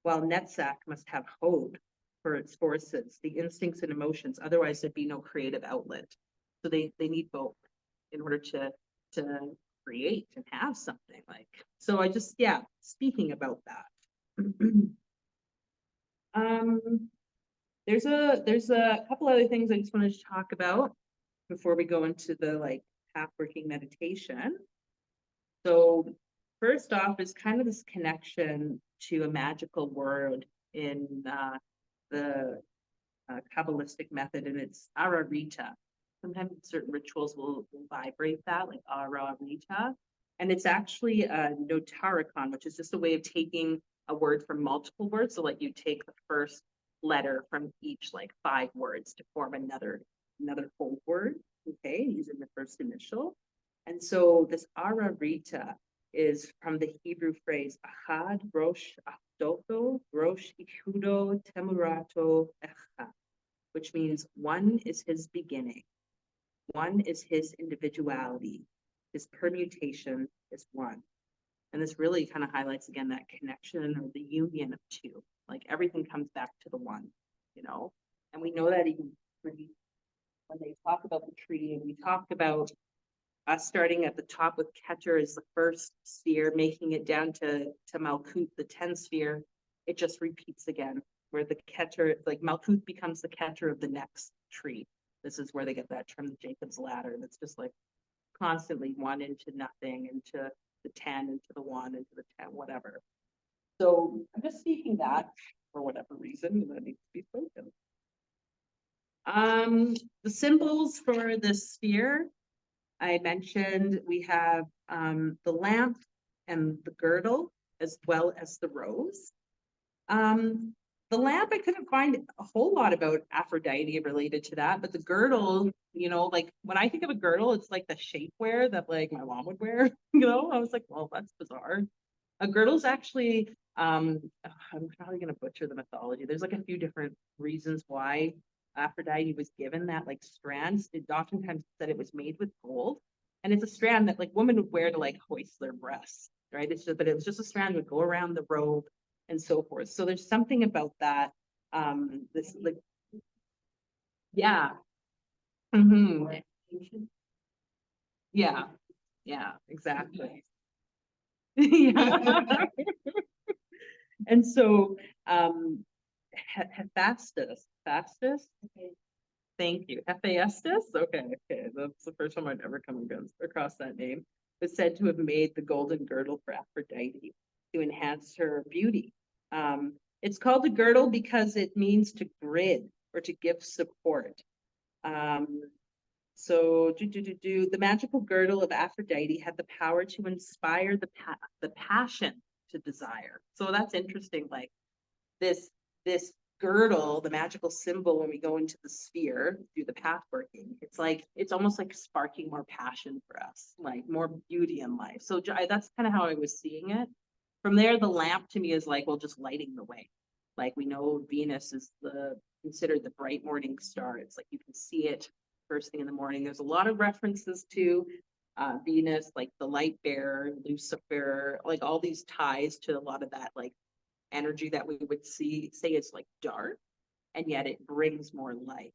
While Netzach must have Hod for its forces, the instincts and emotions, otherwise there'd be no creative outlet. So they need both in order to create and have something like. So I just, yeah, speaking about that. There's a couple other things I just wanted to talk about before we go into the like pathworking meditation. So first off is kind of this connection to a magical word in the Qabalistic method, and it's Ararita. Sometimes certain rituals will vibrate that, like Ararita. And it's actually a notaricon, which is just a way of taking a word from multiple words. So like you take the first letter from each like 5 words to form another whole word, okay, using the first initial. And so this Ararita is from the Hebrew phrase Ahad Rosh Achdoto Rosh Ichudo Temurato Echa, which means one is his beginning, one is his individuality, his permutation is one. And this really kind of highlights again that connection or the union of two. Like everything comes back to the one, you know. And we know that even when they talk about the tree, and we talk about us starting at the top with Keter as the first sphere, making it down to Malkuth, the 10 sphere, it just repeats again, where the Keter, like Malkuth becomes the Keter of the next tree. This is where they get that term, the Jacob's ladder. That's just like constantly 1 into nothing, into the 10, into the 1, into the 10, whatever. So I'm just speaking that for whatever reason that needs to be spoken. The symbols for this sphere, I mentioned we have the lamp and the girdle, as well as the rose. The lamp, I couldn't find a whole lot about Aphrodite related to that, but the girdle, you know, like when I think of a girdle, it's like the shapewear that like my mom would wear, you know. I was like, well, that's bizarre. A girdle's actually, I'm probably gonna butcher the mythology. There's like a few different reasons why Aphrodite was given that like strand. It oftentimes said it was made with gold, and it's a strand that like women would wear to like hoist their breasts, right? It's just, but it was just a strand that would go around the robe and so forth. So there's something about that. This like, yeah. Mm-hmm. Yeah, yeah, exactly. Yeah. And so Hephaestus, Thank you. Hephaestus? Okay, that's the first time I've ever come across that name. Was said to have made the golden girdle for Aphrodite to enhance her beauty. It's called a girdle because it means to grid or to give support. So the magical girdle of Aphrodite had the power to inspire the passion to desire. So that's interesting. Like this girdle, the magical symbol, when we go into the sphere through the pathworking, it's almost like sparking more passion for us, like more beauty in life. So that's kind of how I was seeing it. From there, the lamp to me is like, well, just lighting the way. Like we know Venus is considered the bright morning star. It's like you can see it first thing in the morning. There's a lot of references to Venus, like the light bearer, Lucifer, like all these ties to a lot of that like energy that we would say is like dark, and yet it brings more light.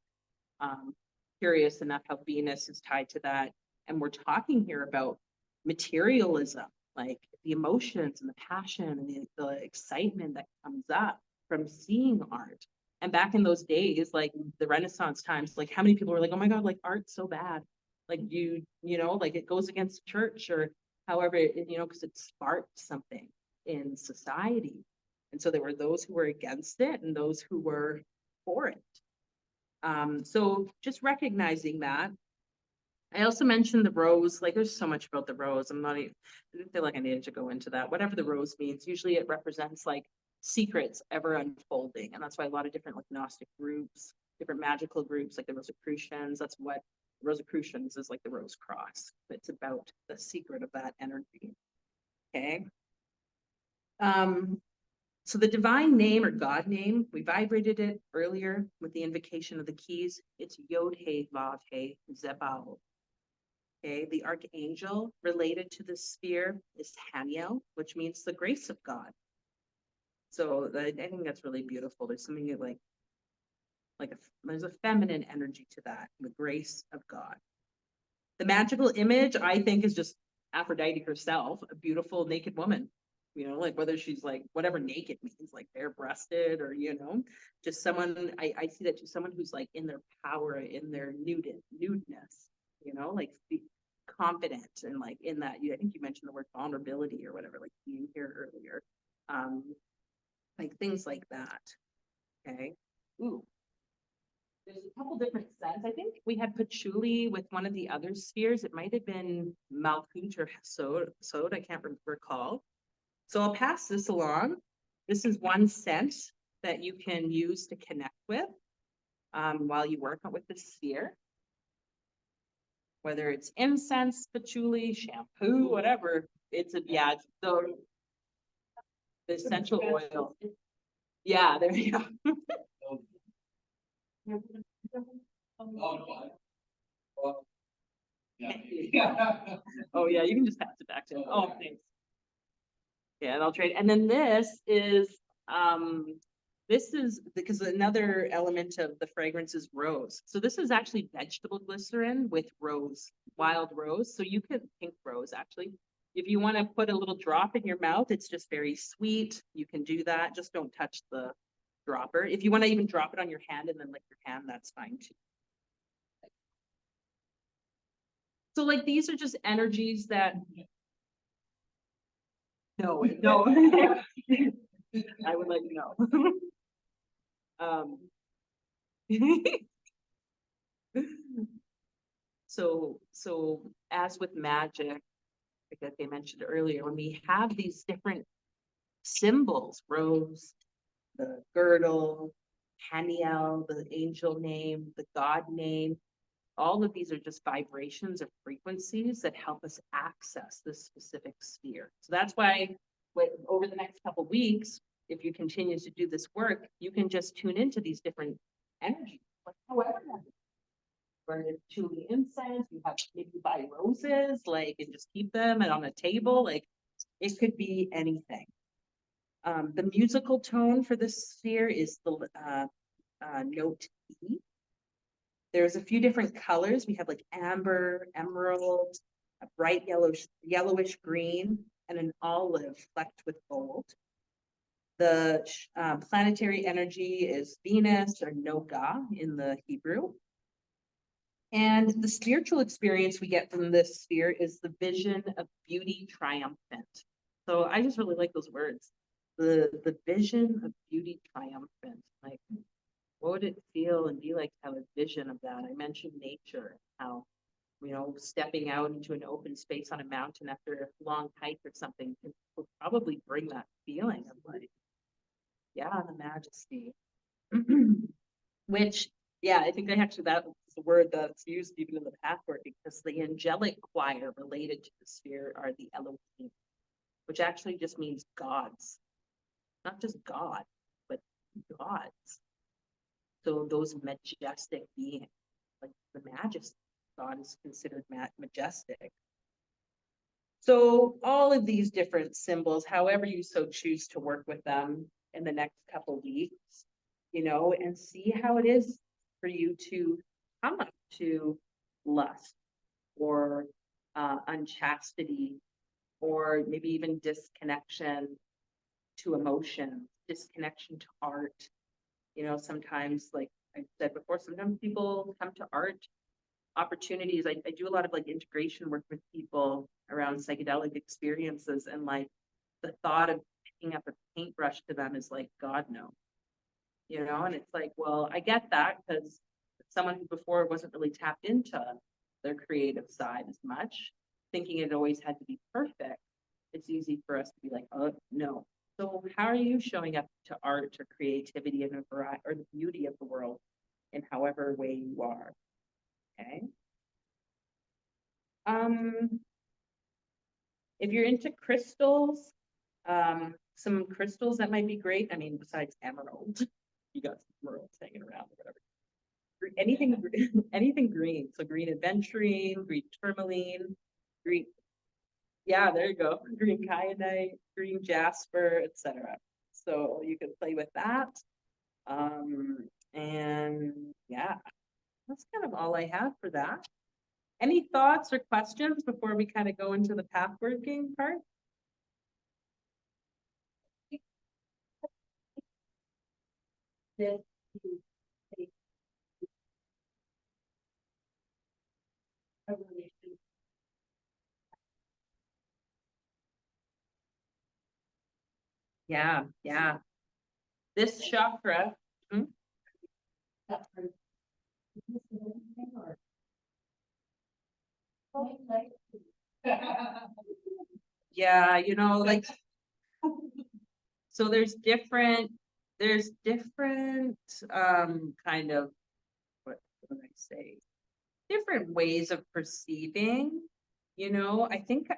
Curious enough how Venus is tied to that. And we're talking here about materialism, like the emotions and the passion and the excitement that comes up from seeing art. And back in those days, like the Renaissance times, like how many people were like, oh my God, like art's so bad. Like you know, like it goes against church or however, because it sparked something in society. And so there were those who were against it and those who were for it. So just recognizing that. I also mentioned the rose, like there's so much about the rose. I didn't feel like I needed to go into that. Whatever the rose means, usually it represents like secrets ever unfolding. And that's why a lot of different like Gnostic groups, different magical groups, like the Rosicrucians, that's what Rosicrucians is, like the rose cross. It's about the secret of that energy. Okay. So the divine name or God name, we vibrated it earlier with the invocation of the keys. It's Yod He Vav He Zebal. Okay, the archangel related to the sphere is Haniel, which means the grace of God. So I think that's really beautiful. There's something there's a feminine energy to that, the grace of God. The magical image, I think, is just Aphrodite herself, a beautiful naked woman. Like whether she's like whatever naked means, like bare-breasted or just someone. I see that to someone who's like in their power, in their nudeness. Like confident and like in that. I think you mentioned the word vulnerability or whatever, like being here earlier. Like things like that. Okay. Ooh. There's a couple different sets. I think we had patchouli with one of the other spheres. It might have been Malkut or Sod. I can't recall. So I'll pass this along. This is one scent that you can use to connect with while you work with the sphere. Whether it's incense, patchouli, shampoo, whatever. It's the essential oil. Yeah, there you go. Oh yeah, you can just pass it back to him. Oh, thanks. Yeah, and I'll trade. And then this is because another element of the fragrance is rose. So this is actually vegetable glycerin with rose, wild rose. So you could pink rose actually. If you want to put a little drop in your mouth, it's just very sweet. You can do that. Just don't touch the dropper. If you want to even drop it on your hand and then lick your hand, that's fine too. So like these are just energies that no. I would let you know. So as with magic, like I mentioned earlier, when we have these different symbols, rose, the girdle, Haniel, the angel name, the God name, all of these are just vibrations or frequencies that help us access this specific sphere. So that's why over the next couple of weeks, if you continue to do this work, you can just tune into these different energies. Like however, burn patchouli incense, you have maybe buy roses, like, and just keep them and on a table, like it could be anything. The musical tone for this sphere is the note E. There's a few different colors. We have like amber, emerald, a bright yellowish green, and an olive flecked with gold. The planetary energy is Venus or Noga in the Hebrew. And the spiritual experience we get from this sphere is the vision of beauty triumphant. So I just really like those words. The vision of beauty triumphant. Like, what would it feel and be like to have a vision of that? I mentioned nature, how, you know, stepping out into an open space on a mountain after a long hike or something will probably bring that feeling of like, yeah, the majesty. Which, yeah, I think actually that's the word that's used even in the Pathworking, because the angelic choir related to the sphere are the Elohim, which actually just means gods, not just God, but gods. So those majestic beings, like the majesty, God is considered majestic. So all of these different symbols, however you so choose to work with them in the next couple weeks, you know, and see how it is for you to come up to lust or unchastity, or maybe even disconnection to emotion, disconnection to art. You know, sometimes, like I said before, sometimes people come to art opportunities. I do a lot of like integration work with people around psychedelic experiences, and like the thought of picking up a paintbrush to them is like, God, no. You know, and it's like, well, I get that, because someone who before wasn't really tapped into their creative side as much, thinking it always had to be perfect, it's easy for us to be like, oh, no. So how are you showing up to art or creativity and a variety, or the beauty of the world in however way you are? Okay. If you're into crystals, some crystals that might be great. I mean, besides emerald, you got some emeralds hanging around or whatever. Anything, anything green. So green aventurine, green tourmaline, green. Yeah, there you go. Green kyanite, green jasper, etc. So you can play with that. And yeah, that's kind of all I have for that. Any thoughts or questions before we kind of go into the pathworking part? Yeah, yeah. This chakra. Hmm? Yeah, you know, like, so there's different kind of, what would I say, different ways of perceiving, you know. I think,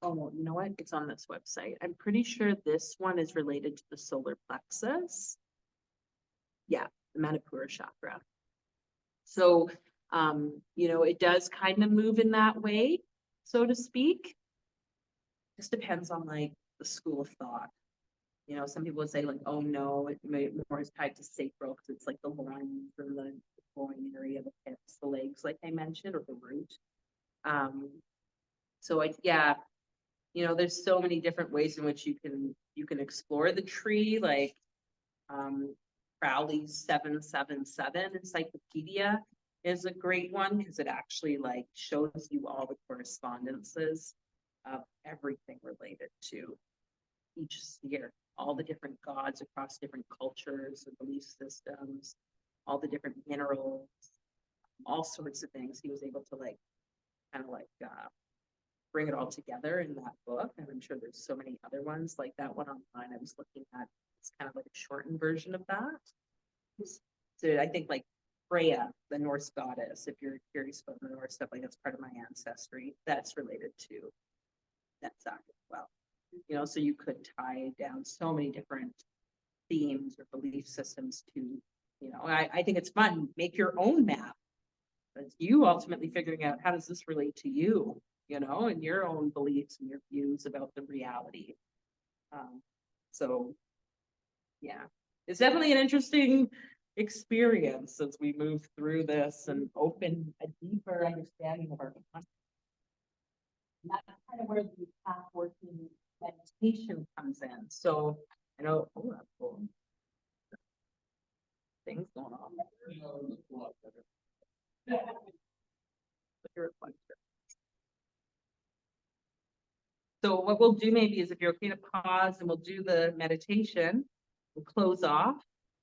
oh, you know what, it's on this website. I'm pretty sure this one is related to the solar plexus. Yeah, the Manipura chakra. So you know, it does kind of move in that way, so to speak. Just depends on like the school of thought. You know, some people would say like, oh no, it may more is tied to sacral, because it's like the loins and the groin area, the hips, the legs, like I mentioned, or the root. So yeah, you know, there's so many different ways in which you can explore the tree, like Crowley's 777 encyclopedia is a great one, because it actually like shows you all the correspondences of everything related to each sphere, all the different gods across different cultures and belief systems, all the different minerals, all sorts of things. He was able to like kind of like bring it all together in that book. And I'm sure there's so many other ones like that one online I was looking at. It's kind of like a shortened version of that. So I think like Freya, the Norse goddess, if you're curious about the Norse stuff, like that's part of my ancestry, that's related to Netzach as well. You know, so you could tie down so many different themes or belief systems to, you know, I think it's fun. Make your own map. It's you ultimately figuring out, how does this relate to you, you know, and your own beliefs and your views about the reality. So yeah, it's definitely an interesting experience as we move through this and open a deeper understanding of our content. And that's kind of where the pathworking meditation comes in. So I know, oh, that's cool. Things going on. pure pleasure. So what we'll do maybe is if you're okay to pause and we'll do the meditation, we'll close off.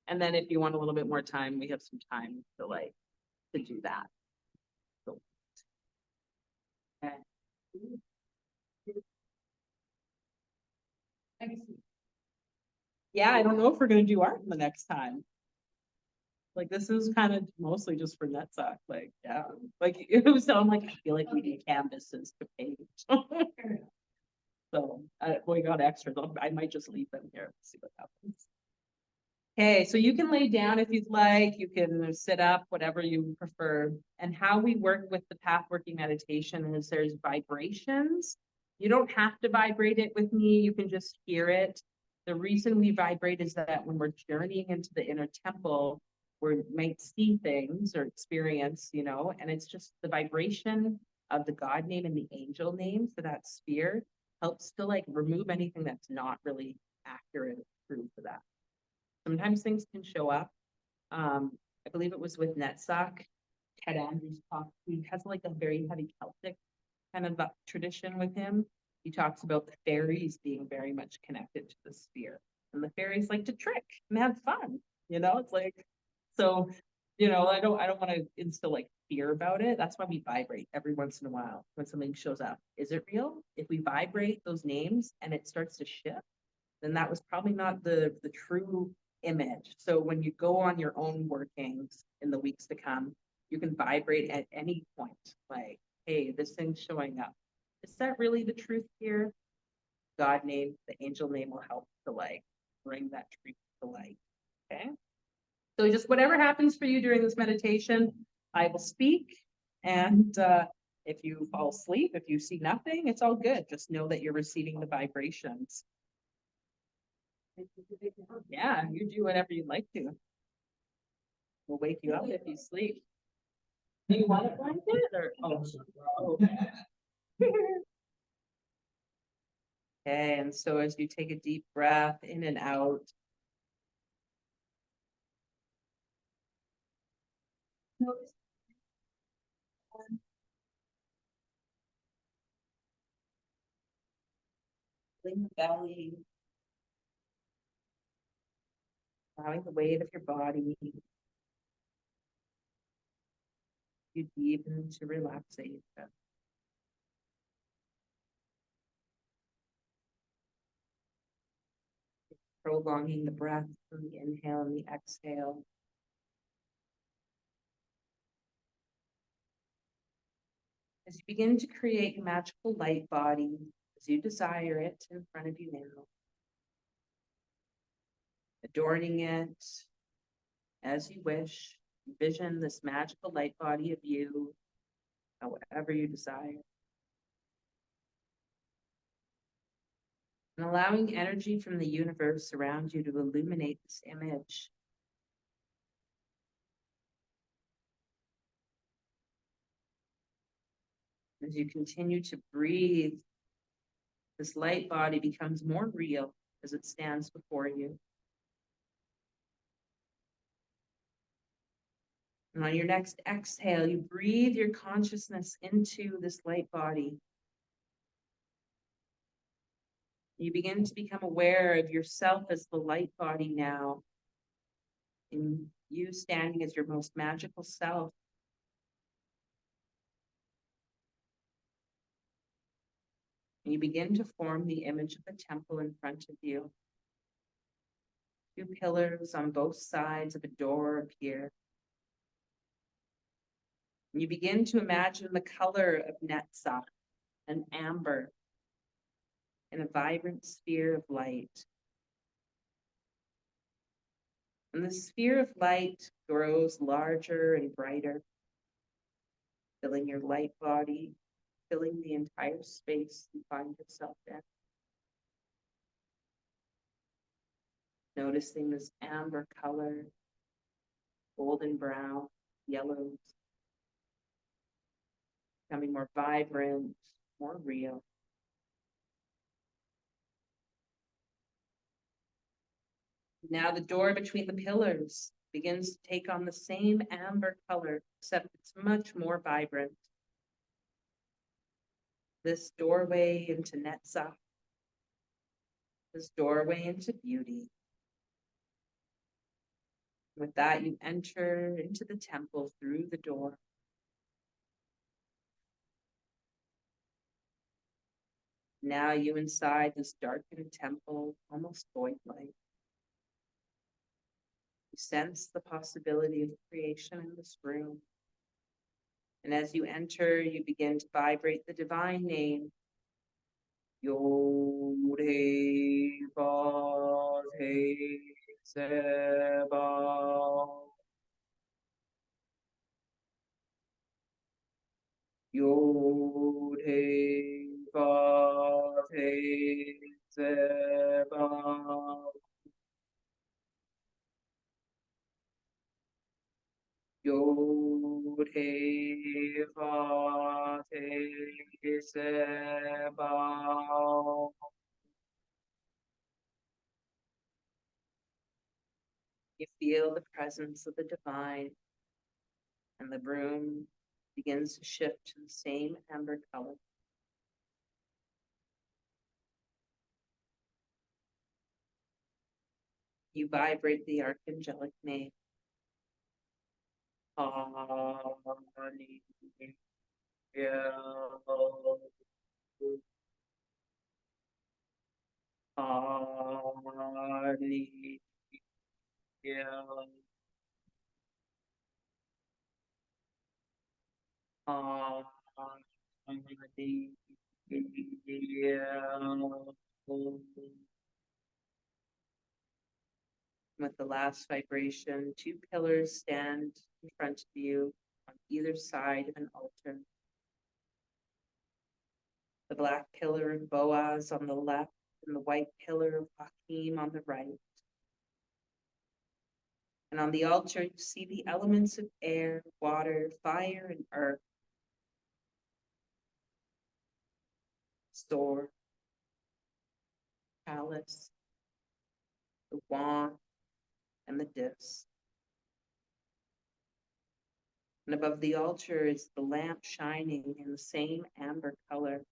And then if you want a little bit more time, we have some time to like, to do that. So. Okay. Yeah, I don't know if we're gonna do art the next time. Like this is kind of mostly just for Netzach, like, yeah, like it was, so I'm like, I feel like we need canvases to paint. So we got extras. I might just leave them here, see what happens. Okay, so you can lay down if you'd like, you can sit up, whatever you prefer. And how we work with the pathworking meditation is there's vibrations. You don't have to vibrate it with me, you can just hear it. The reason we vibrate is that when we're journeying into the inner temple, we might see things or experience, you know, and it's just the vibration of the God name and the angel name for that sphere helps to like remove anything that's not really accurate or true for that. Sometimes things can show up. I believe it was with Netzach. Ted Andrews talked. He has like a very heavy Celtic kind of tradition with him. He talks about the fairies being very much connected to the sphere, and the fairies like to trick and have fun. You know, it's like, so, you know, I don't want to instill like fear about it. That's why we vibrate every once in a while when something shows up. Is it real? If we vibrate those names and it starts to shift, then that was probably not the true image. So when you go on your own workings in the weeks to come, you can vibrate at any point, like, hey, this thing's showing up. Is that really the truth here? God name, the angel name will help to like bring that truth to light. Okay. So just whatever happens for you during this meditation, I will speak. And if you fall asleep, if you see nothing, it's all good. Just know that you're receiving the vibrations. Yeah, you do whatever you'd like to. We'll wake you up if you sleep. Do you want a blanket or? Oh. Okay, and so as you take a deep breath in and out, notice the belly, allowing the weight of your body. You deepen into relaxation. Prolonging the breath from the inhale and the exhale. As you begin to create a magical light body, as you desire it in front of you now, adorning it as you wish, envision this magical light body of you, however you desire. And allowing energy from the universe around you to illuminate this image. As you continue to breathe, this light body becomes more real as it stands before you. And on your next exhale, you breathe your consciousness into this light body. You begin to become aware of yourself as the light body now, in you standing as your most magical self. And you begin to form the image of a temple in front of you. Two pillars on both sides of a door appear. And you begin to imagine the color of Netzach, an amber, in a vibrant sphere of light. And the sphere of light grows larger and brighter, filling your light body, filling the entire space you find yourself in. Noticing this amber color, golden brown, yellows, becoming more vibrant, more real. Now the door between the pillars begins to take on the same amber color, except it's much more vibrant. this doorway into Netzach, this doorway into beauty. With that, you enter into the temple through the door. Now you inside this darkened temple, almost void-like. You sense the possibility of creation in this room. And as you enter, you begin to vibrate the divine name. Yod-Heh Vav-Heh Zebah. Yod-Heh Vav-Heh Zebah. Yod-Heh Vav-Heh Zebah. You feel the presence of the divine, and the room begins to shift to the same amber color. You vibrate the archangelic name. Ani. With the last vibration, two pillars stand in front of you on either side of an altar. The black pillar of Boaz on the left and the white pillar of Hakim on the right. And on the altar, you see the elements of air, water, fire, and earth. Sword, chalice, the wand, and the disc. And above the altar is the lamp shining in the same amber color.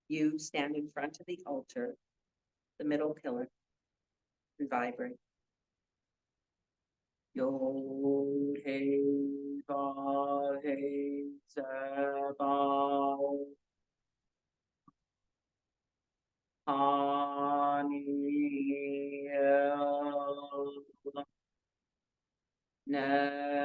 You stand in front of the altar, the middle pillar, and vibrate. Yod-Heh Vav-Heh Zebah. Ani Netzach.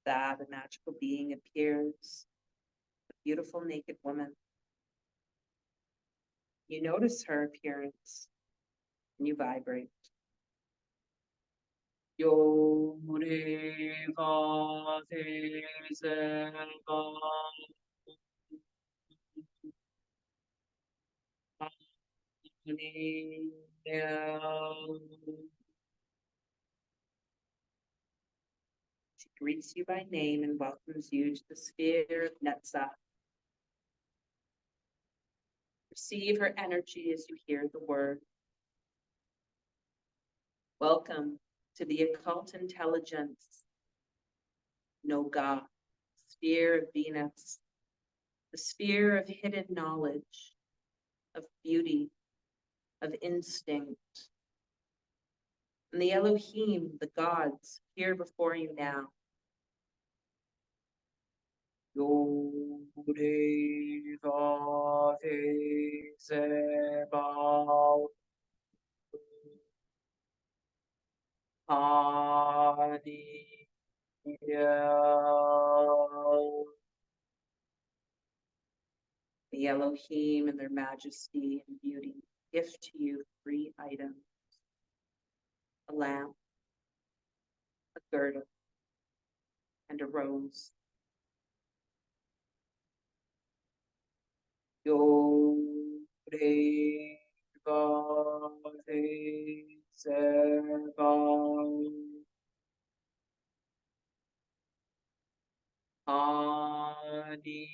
That a magical being appears, a beautiful naked woman. You notice her appearance and you vibrate. Yod-Heh Vav-Heh Zebah. Ani She greets you by name and welcomes you to the sphere of Netzach. Receive her energy as you hear the word. Welcome to the occult intelligence, Noga, sphere of Venus, the sphere of hidden knowledge, of beauty, of instinct. And the Elohim, the gods, here before you now. Yod-Heh Vav-Heh Zebah. Ani The Elohim and their majesty and beauty gift to you 3 items: a lamp, a girdle, and a rose. Yod-Heh Vav-Heh Zebah. Ani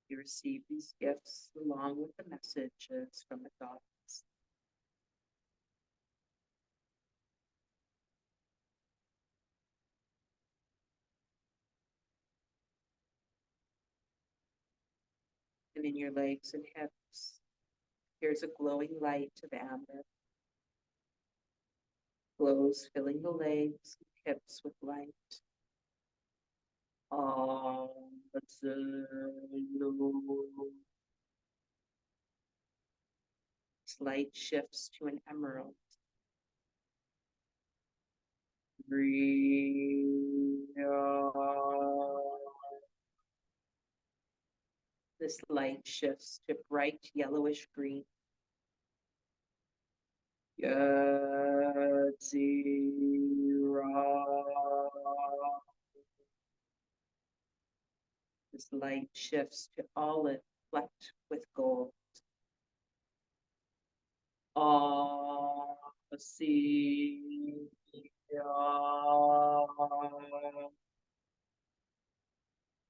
You you receive these gifts along with the messages from the gods. And in your legs and hips, here's a glowing light of amber. Glows filling the legs and hips with light. This light shifts to an emerald. This light shifts to bright yellowish green. This light shifts to olive flecked with gold.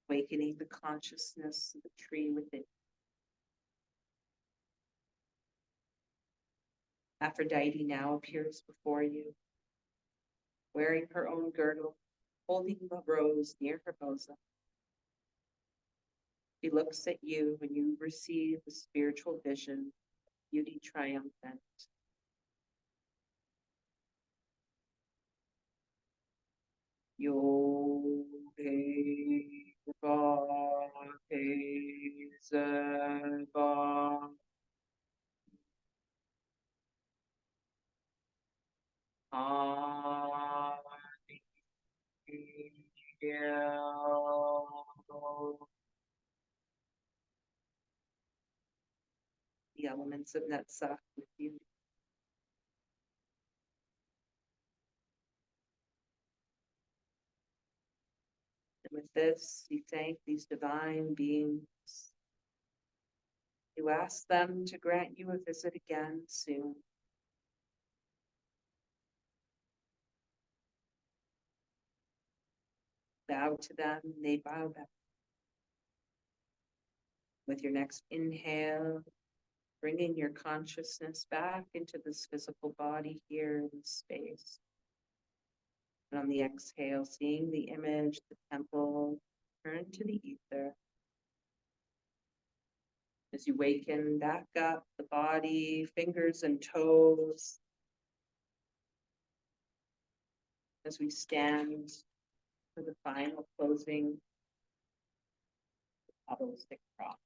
Awakening the consciousness of the tree within. Aphrodite now appears before you, wearing her own girdle, holding the rose near her bosom. She looks at you when you receive the spiritual vision, beauty triumphant. Yo the elements of Netzach with you. And with this, you thank these divine beings. You ask them to grant you a visit again soon. Bow to them, they bow back. With your next inhale, bringing your consciousness back into this physical body here in space. And on the exhale, seeing the image, the temple, turn to the ether. As you waken back up, the body, fingers and toes. As we stand for the final closing Qabalistic prop.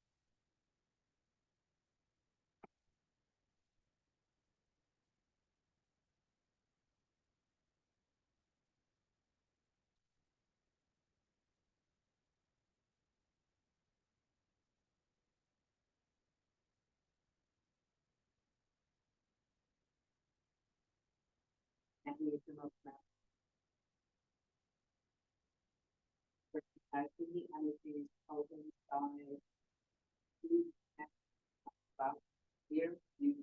And we come up now. Recognizing the energies of the sky. Here, you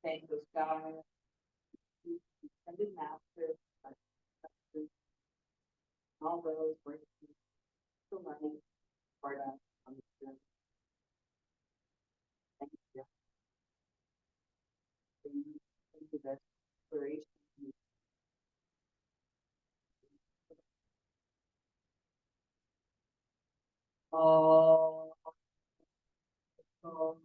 thank those guys, ascended masters, all those working so money part of on the journey. Thank you. Thank you, this inspiration. Oh, oh.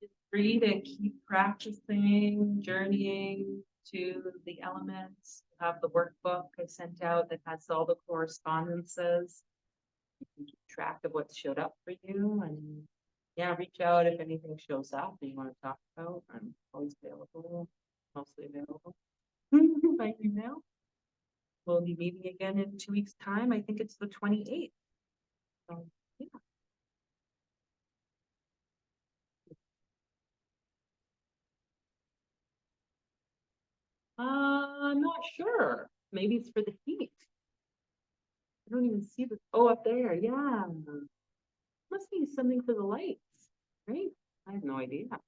It's free to keep practicing, journeying to the elements. Have the workbook I sent out that has all the correspondences. You can keep track of what showed up for you, and yeah, reach out if anything shows up that you want to talk about. I'm always available, mostly available by email. We'll be meeting again in 2 weeks' time. I think it's the 28th. So, yeah. I'm not sure. Maybe it's for the heat. I don't even see the, oh, up there, yeah. Must be something for the lights, right? I have no idea.